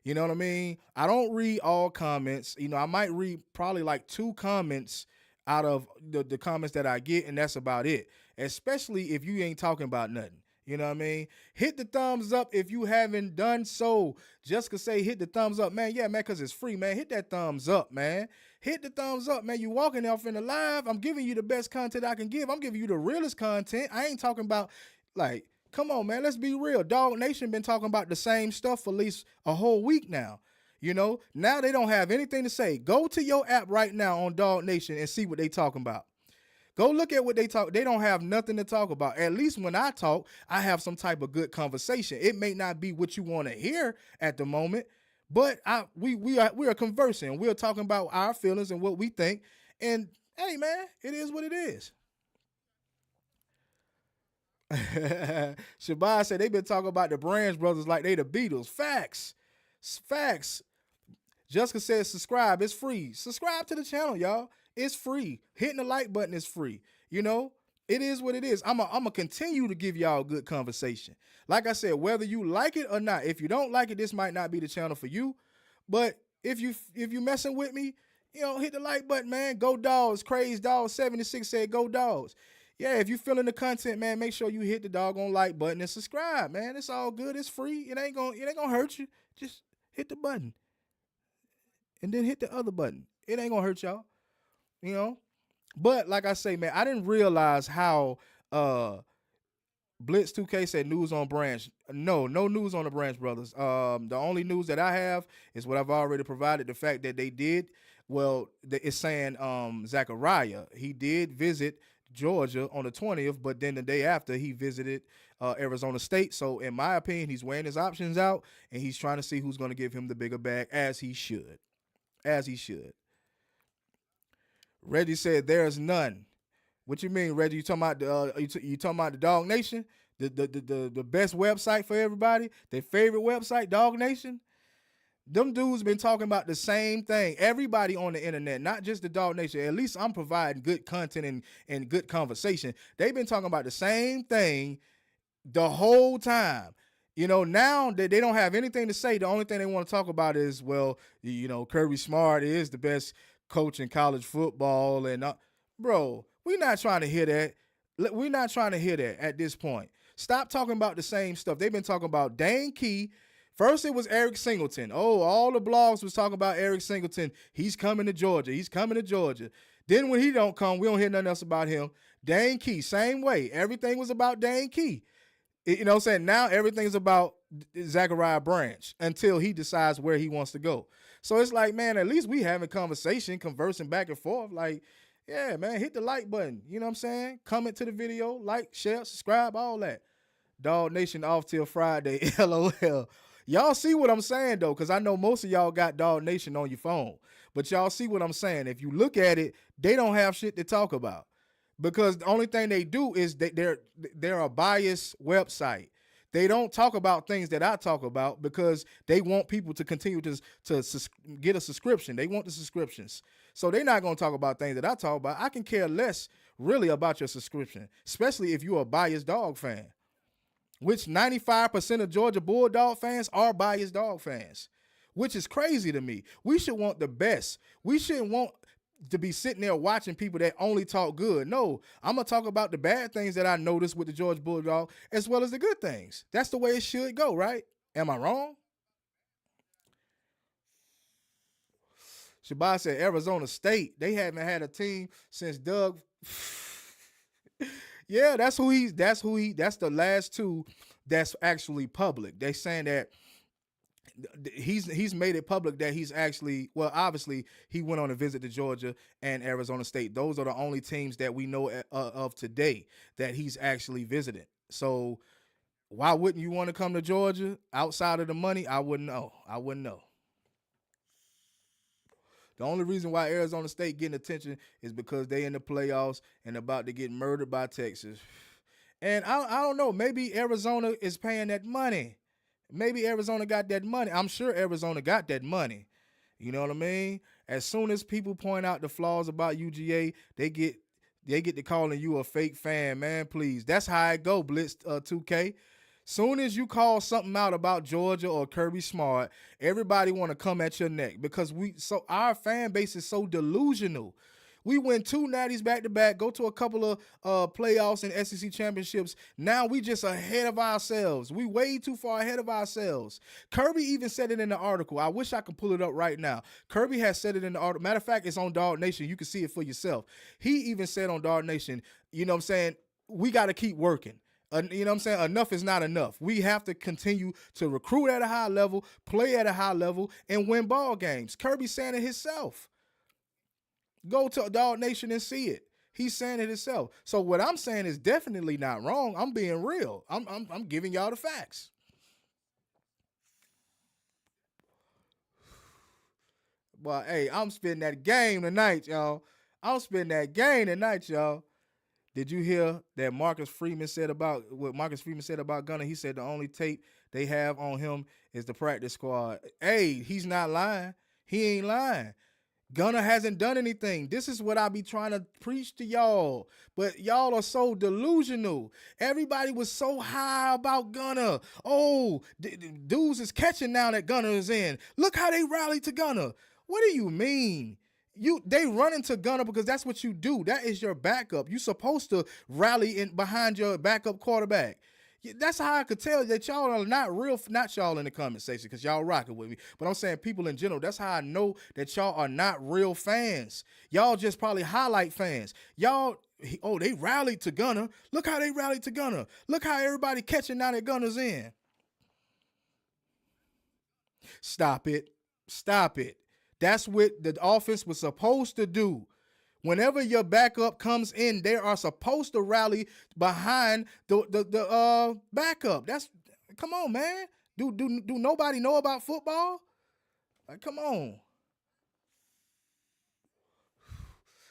You know what I mean? I don't read all comments. I might read probably like 2 comments out of the comments that I get, and that's about it. Especially if you ain't talking about nothing. You know what I mean? Hit the thumbs up if you haven't done so. Jessica say hit the thumbs up, man. Yeah, man, because it's free, man. Hit that thumbs up, man. Hit the thumbs up, man. You walking off in the live. I'm giving you the best content I can give. I'm giving you the realest content. I ain't talking about, like, come on, man. Let's be real. Dog Nation been talking about the same stuff for at least a whole week now. Now they don't have anything to say. Go to your app right now on Dog Nation and see what they talking about. Go look at what they talk. They don't have nothing to talk about. At least when I talk, I have some type of good conversation. It may not be what you want to hear at the moment, but we are conversing. We're talking about our feelings and what we think. And hey, man, it is what it is. Shabazz said they've been talking about the Branch brothers like they the Beatles. Facts. Facts. Jessica says subscribe. It's free. Subscribe to the channel, y'all. It's free. Hitting the like button is free. It is what it is. I'm going to continue to give y'all good conversation. Like I said, whether you like it or not, if you don't like it, this might not be the channel for you. But if you messing with me, hit the like button, man. Go Dogs. Crazy Dog 76 said go Dogs. Yeah, if you feeling the content, man, make sure you hit the doggone like button and subscribe, man. It's all good. It's free. It ain't gonna hurt you. Just hit the button. And then hit the other button. It ain't gonna hurt y'all. But like I say, man, I didn't realize how Blitz 2K said news on Branch. No, no news on the Branch brothers. The only news that I have is what I've already provided. The fact that they did, well, it's saying Zachariah, he did visit Georgia on the 20th, but then the day after he visited Arizona State. So in my opinion, he's weighing his options out and he's trying to see who's going to give him the bigger bag, as he should. As he should. Reggie said there's none. What you mean, Reggie? You talking about you talking about the Dog Nation, the best website for everybody, their favorite website, Dog Nation? Them dudes been talking about the same thing. Everybody on the internet, not just the Dog Nation. At least I'm providing good content and good conversation. They've been talking about the same thing the whole time. You know, now that they don't have anything to say, the only thing they want to talk about is, well, you know, Kirby Smart is the best coach in college football. And bro, we're not trying to hear that. We're not trying to hear that at this point. Stop talking about the same stuff. They've been talking about Dane Key. First, it was Eric Singleton. Oh, all the blogs was talking about Eric Singleton. He's coming to Georgia. He's coming to Georgia. Then when he don't come, we don't hear nothing else about him. Dane Key, same way. Everything was about Dane Key. You know what I'm saying? Now everything's about Zachariah Branch until he decides where he wants to go. So it's like, man, at least we having conversation, conversing back and forth. Like, yeah, man, hit the like button. You know what I'm saying? Comment to the video, like, share, subscribe, all that. Dog Nation off till Friday, LOL. Y'all see what I'm saying, though, because I know most of y'all got Dog Nation on your phone. But y'all see what I'm saying. If you look at it, they don't have shit to talk about. Because the only thing they do is they're a biased website. They don't talk about things that I talk about because they want people to continue to get a subscription. They want the subscriptions. So they're not going to talk about things that I talk about. I can care less really about your subscription, especially if you're a biased dog fan, which 95% of Georgia Bulldog fans are biased dog fans, which is crazy to me. We should want the best. We shouldn't want to be sitting there watching people that only talk good. No, I'm going to talk about the bad things that I noticed with the Georgia Bulldog as well as the good things. That's the way it should go, right? Am I wrong? Shabazz said Arizona State. They haven't had a team since Doug. Yeah, that's the last two that's actually public. They saying that he's made it public that he's actually, well, obviously he went on a visit to Georgia and Arizona State. Those are the only teams that we know of today that he's actually visited. So why wouldn't you want to come to Georgia outside of the money? I wouldn't know. The only reason why Arizona State getting attention is because they in the playoffs and about to get murdered by Texas. And I don't know, maybe Arizona is paying that money. Maybe Arizona got that money. I'm sure Arizona got that money. You know what I mean? As soon as people point out the flaws about UGA, they get to calling you a fake fan, man. Please. That's how it go, Blitz 2K. Soon as you call something out about Georgia or Kirby Smart, everybody want to come at your neck because our fan base is so delusional. We win 2 natties back-to-back, go to a couple of playoffs and SEC championships. Now we just ahead of ourselves. We way too far ahead of ourselves. Kirby even said it in the article. I wish I could pull it up right now. Kirby has said it in the article. Matter of fact, it's on Dog Nation. You can see it for yourself. He even said on Dog Nation, you know what I'm saying, we got to keep working. You know what I'm saying? Enough is not enough. We have to continue to recruit at a high level, play at a high level, and win ball games. Kirby saying it himself. Go to Dog Nation and see it. He's saying it himself. So what I'm saying is definitely not wrong. I'm being real. I'm giving y'all the facts. But hey, I'm spitting that game tonight, y'all. Did you hear that Marcus Freeman said about what Marcus Freeman said about Gunner? He said the only tape they have on him is the practice squad. Hey, he's not lying. He ain't lying. Gunner hasn't done anything. This is what I be trying to preach to y'all. But y'all are so delusional. Everybody was so high about Gunner. Oh, dudes is catching now that Gunner is in. Look how they rallied to Gunner. What do you mean? They run into Gunner because that's what you do. That is your backup. You're supposed to rally in behind your backup quarterback. That's how I could tell that y'all are not real. Not y'all in the comment section because y'all rocking with me. But I'm saying people in general. That's how I know that y'all are not real fans. Y'all just probably highlight fans. Y'all. Oh, they rallied to Gunner. Look how they rallied to Gunner. Look how everybody catching now that Gunner's in. Stop it. Stop it. That's what the offense was supposed to do. Whenever your backup comes in, they are supposed to rally behind the backup. That's come on, man. Do nobody know about football? Like, come on.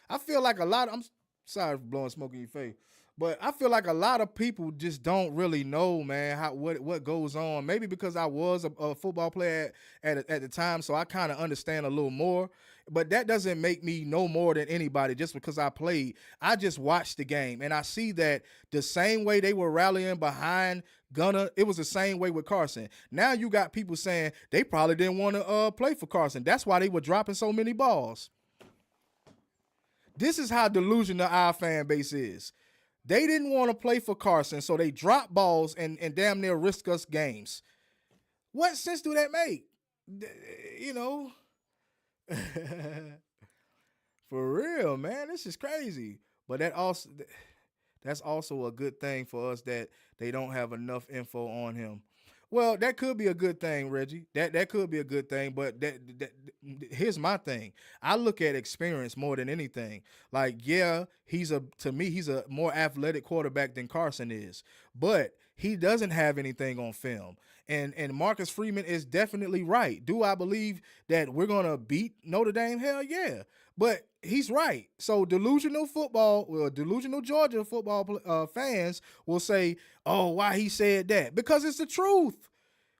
I feel like a lot. I'm sorry for blowing smoke in your face, but I feel like a lot of people just don't really know, man, how what goes on. Maybe because I was a football player at the time, so I kind of understand a little more. But that doesn't make me know more than anybody just because I played. I just watched the game, and I see that the same way they were rallying behind Gunner, it was the same way with Carson. Now you got people saying they probably didn't want to play for Carson. That's why they were dropping so many balls. This is how delusional our fan base is. They didn't want to play for Carson, so they dropped balls and damn near risk us games. What sense do that make? You know, for real, man, this is crazy. But that's also a good thing for us that they don't have enough info on him. Well, that could be a good thing, Reggie. That could be a good thing, but here's my thing. I look at experience more than anything. Like, yeah, to me, he's a more athletic quarterback than Carson is, but he doesn't have anything on film. And Marcus Freeman is definitely right. Do I believe that we're gonna beat Notre Dame? Hell yeah. But he's right. So delusional Georgia football fans will say, "Oh, why he said that?" Because it's the truth.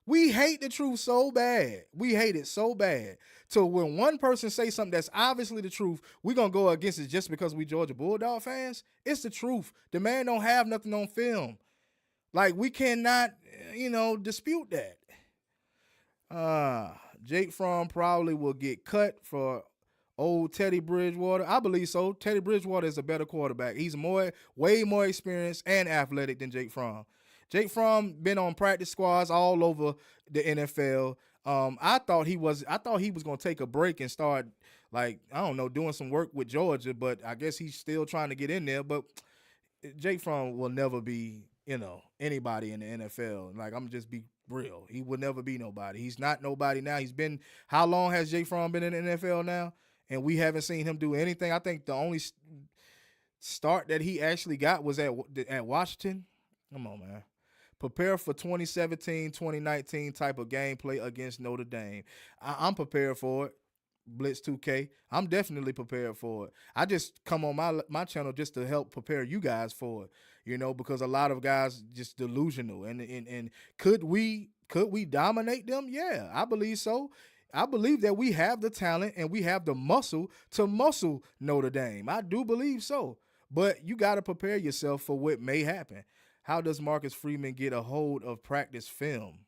We hate the truth so bad. We hate it so bad. So when one person says something that's obviously the truth, we're going to go against it just because we Georgia Bulldog fans? It's the truth. The man don't have nothing on film. Like, we cannot, dispute that. Jake Fromm probably will get cut for old Teddy Bridgewater. I believe so. Teddy Bridgewater is a better quarterback. He's way more experienced and athletic than Jake Fromm. Jake Fromm been on practice squads all over the NFL. I thought he was going to take a break and start, like, I don't know, doing some work with Georgia, but I guess he's still trying to get in there. But Jake Fromm will never be, anybody in the NFL. Like, I'm just be real. He will never be nobody. He's not nobody now. How long has Jake Fromm been in the NFL now? And we haven't seen him do anything. I think the only start that he actually got was at Washington. Come on, man. Prepare for 2017, 2019 type of gameplay against Notre Dame. I'm prepared for it. Blitz 2K. I'm definitely prepared for it. I just come on my channel just to help prepare you guys for it, because a lot of guys just delusional. And could we dominate them? Yeah, I believe so. I believe that we have the talent and we have the muscle to muscle Notre Dame. I do believe so. But you got to prepare yourself for what may happen. How does Marcus Freeman get a hold of practice film?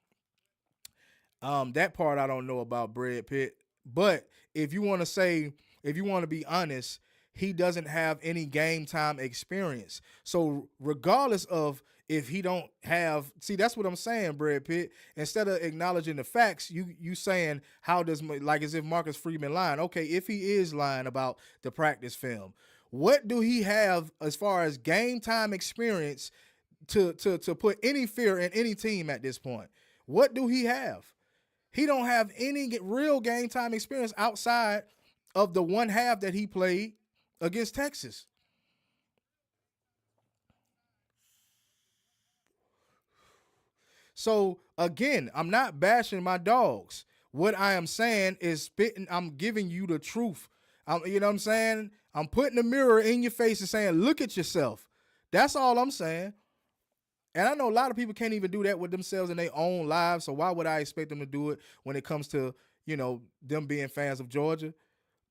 That part I don't know about Brad Pitt. But if you want to be honest, he doesn't have any game time experience. So regardless of if he don't have, see, that's what I'm saying, Brad Pitt. Instead of acknowledging the facts, you saying as if Marcus Freeman lying. Okay, if he is lying about the practice film, what do he have as far as game time experience to put any fear in any team at this point? What do he have? He don't have any real game time experience outside of the one half that he played against Texas. So again, I'm not bashing my dogs. What I am saying is I'm giving you the truth. You know what I'm saying? I'm putting a mirror in your face and saying, look at yourself. That's all I'm saying. And I know a lot of people can't even do that with themselves in their own lives. So why would I expect them to do it when it comes to, them being fans of Georgia?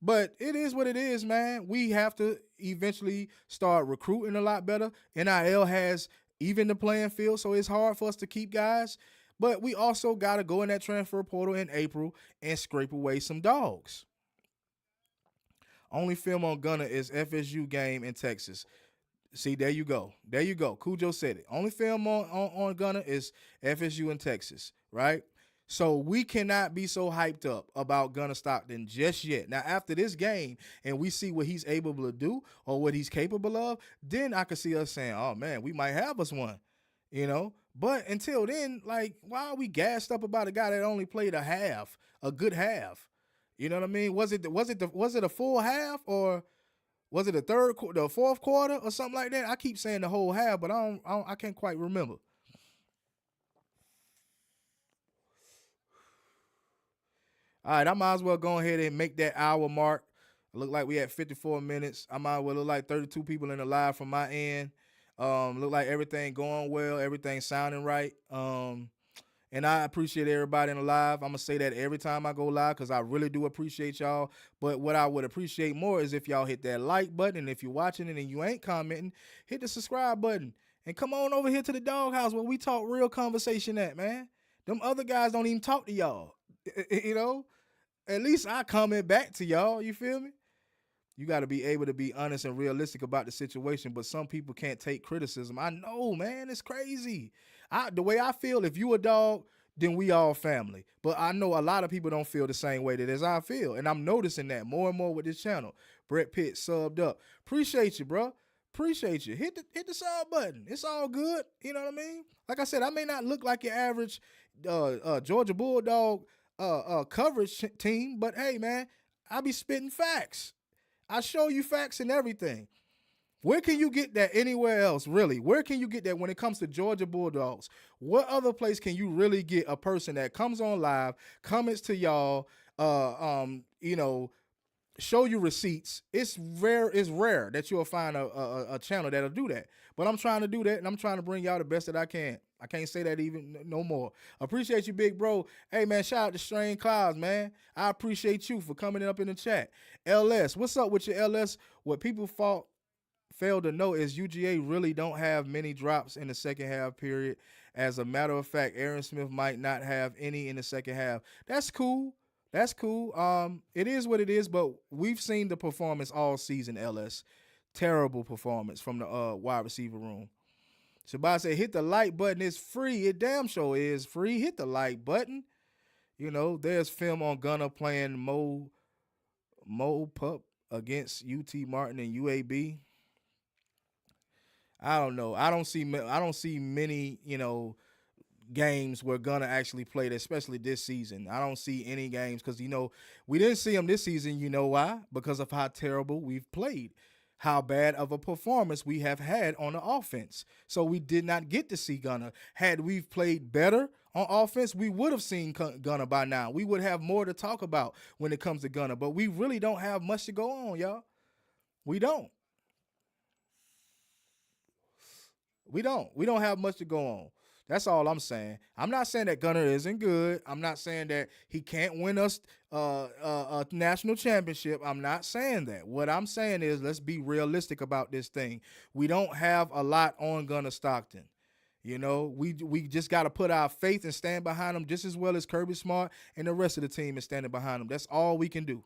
But it is what it is, man. We have to eventually start recruiting a lot better. NIL has even the playing field, so it's hard for us to keep guys. But we also got to go in that transfer portal in April and scrape away some dogs. Only film on Gunner is FSU game in Texas. See, there you go. There you go. Cujo said it. Only film on Gunner is FSU in Texas, right? So we cannot be so hyped up about Gunner Stockton just yet. Now, after this game and we see what he's able to do or what he's capable of, then I could see us saying, oh, man, we might have us one, you know? But until then, like, why are we gassed up about a guy that only played a good half? You know what I mean? Was it a full half, or was it the fourth quarter or something like that? I keep saying the whole half, but I can't quite remember. All right, I might as well go ahead and make that hour mark. It look like we at 54 minutes. I might as well look like 32 people in the live from my end. Look like everything going well, everything sounding right. And I appreciate everybody in the live. I'm gonna say that every time I go live because I really do appreciate y'all. But what I would appreciate more is if y'all hit that like button. And if you're watching it and you ain't commenting, hit the subscribe button. And come on over here to the doghouse where we talk real conversation at, man. Them other guys don't even talk to y'all. You know? At least I comment back to y'all. You feel me? You got to be able to be honest and realistic about the situation, but some people can't take criticism. I know, man, it's crazy. The way I feel, if you a dog, then we all family. But I know a lot of people don't feel the same way that as I feel, and I'm noticing that more and more with this channel. Brett Pitt subbed up. Appreciate you, bro. Appreciate you. Hit the sub button. It's all good. You know what I mean? Like I said, I may not look like your average Georgia Bulldog coverage team, but hey, man, I be spitting facts. I show you facts and everything. Where can you get that anywhere else, really? Where can you get that when it comes to Georgia Bulldogs? What other place can you really get a person that comes on live, comments to y'all, show you receipts? It's rare that you'll find a channel that'll do that. But I'm trying to do that, and I'm trying to bring y'all the best that I can. I can't say that even no more. Appreciate you, big bro. Hey, man, shout out to Strain Clouds, man. I appreciate you for coming up in the chat. LS, what's up with your LS? What people fail to know is UGA really don't have many drops in the second half period. As a matter of fact, Aaron Smith might not have any in the second half. That's cool. That's cool. It is what it is, but we've seen the performance all season, LS. Terrible performance from the wide receiver room. Shabazz said, hit the like button. It's free. It damn sure is free. Hit the like button. You know, there's film on Gunner playing Mo Pup against UT Martin and UAB. I don't know. I don't see many, games where Gunner actually played, especially this season. I don't see any games because, we didn't see him this season. You know why? Because of how terrible we've played. How bad of a performance we have had on the offense. So we did not get to see Gunner. Had we played better on offense, we would have seen Gunner by now. We would have more to talk about when it comes to Gunner. But we really don't have much to go on, y'all. We don't. We don't have much to go on. That's all I'm saying. I'm not saying that Gunner isn't good. I'm not saying that he can't win us a national championship. I'm not saying that. What I'm saying is let's be realistic about this thing. We don't have a lot on Gunner Stockton. We just got to put our faith and stand behind him just as well as Kirby Smart and the rest of the team is standing behind him. That's all we can do.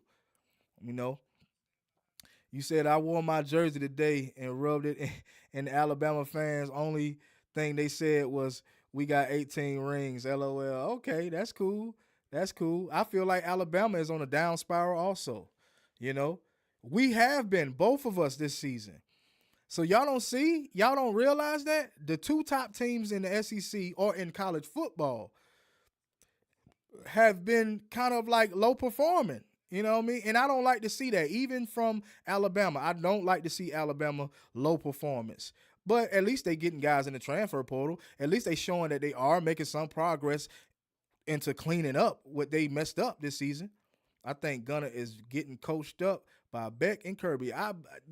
You said I wore my jersey today and rubbed it, and the Alabama fans only thing they said was we got 18 rings. LOL. Okay, that's cool. That's cool. I feel like Alabama is on a down spiral also. We have been, both of us this season. So y'all don't realize that the two top teams in the SEC or in college football have been kind of like low performing. You know what I mean? And I don't like to see that, even from Alabama. I don't like to see Alabama low performance. But at least they getting guys in the transfer portal. At least they showing that they are making some progress into cleaning up what they messed up this season. I think Gunner is getting coached up by Beck and Kirby.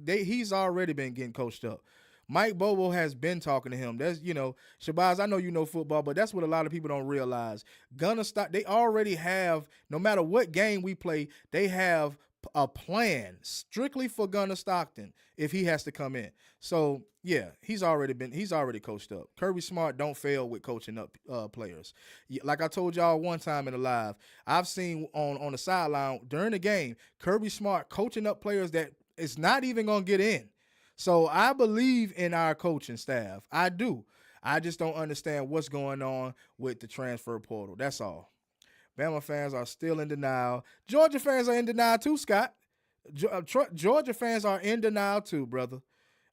He's already been getting coached up. Mike Bobo has been talking to him. That's, Shabazz, I know you know football, but that's what a lot of people don't realize. Gunner Stockton, they already have, no matter what game we play, they have a plan strictly for Gunner Stockton if he has to come in. So yeah, he's already coached up. Kirby Smart don't fail with coaching up players. Like I told y'all one time in the live, I've seen on the sideline during the game, Kirby Smart coaching up players that is not even gonna get in. So I believe in our coaching staff. I do. I just don't understand what's going on with the transfer portal. That's all. Bama fans are still in denial. Georgia fans are in denial too, Scott. Georgia fans are in denial too, brother.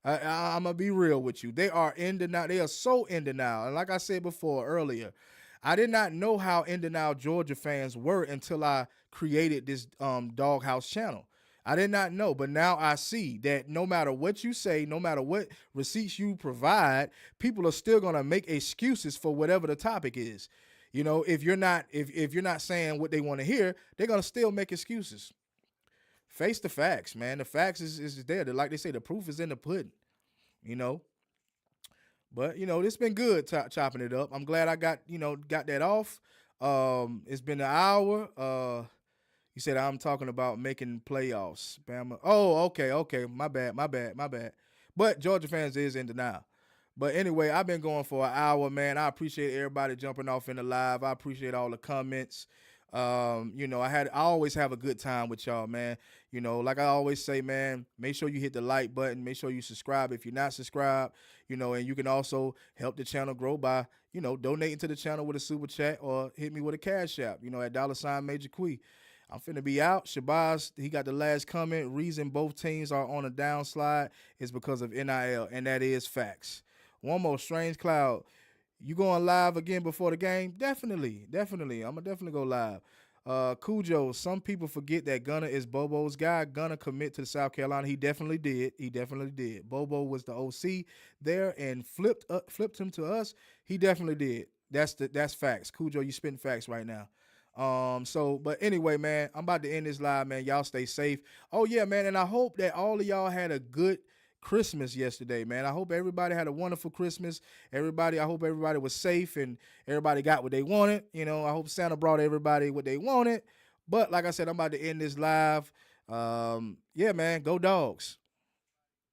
I'm gonna be real with you. They are in denial. They are so in denial. And like I said before earlier, I did not know how in denial Georgia fans were until I created this Doghouse channel. I did not know, but now I see that no matter what you say, no matter what receipts you provide, people are still gonna make excuses for whatever the topic is. You know, if you're not saying what they want to hear, they're gonna still make excuses. Face the facts, man. The facts is there. Like they say, the proof is in the pudding. You know, but it's been good chopping it up. I'm glad I got that off. It's been an hour. You said I'm talking about making playoffs. Bama. Oh, okay. My bad. But Georgia fans is in denial. But anyway, I've been going for an hour, man. I appreciate everybody jumping off in the live. I appreciate all the comments. I always have a good time with y'all, man. Like I always say, man, make sure you hit the like button. Make sure you subscribe if you're not subscribed. And you can also help the channel grow by, donating to the channel with a super chat or hit me with a cash app, at $ Major Quee. I'm finna be out. Shabazz, he got the last comment. Reason both teams are on a downslide is because of NIL, and that is facts. One more, Strange Cloud. You going live again before the game? Definitely. I'm gonna definitely go live. Cujo, some people forget that Gunner is Bobo's guy. Gunner commit to South Carolina. He definitely did. Bobo was the OC there and flipped him to us. He definitely did. That's facts. Cujo, you spitting facts right now. But anyway, man, I'm about to end this live, man. Y'all stay safe. Oh yeah, man, and I hope that all of y'all had a good Christmas yesterday, man. I hope everybody had a wonderful Christmas. I hope everybody was safe and everybody got what they wanted. I hope Santa brought everybody what they wanted. But like I said, I'm about to end this live. Yeah, man, go Dogs.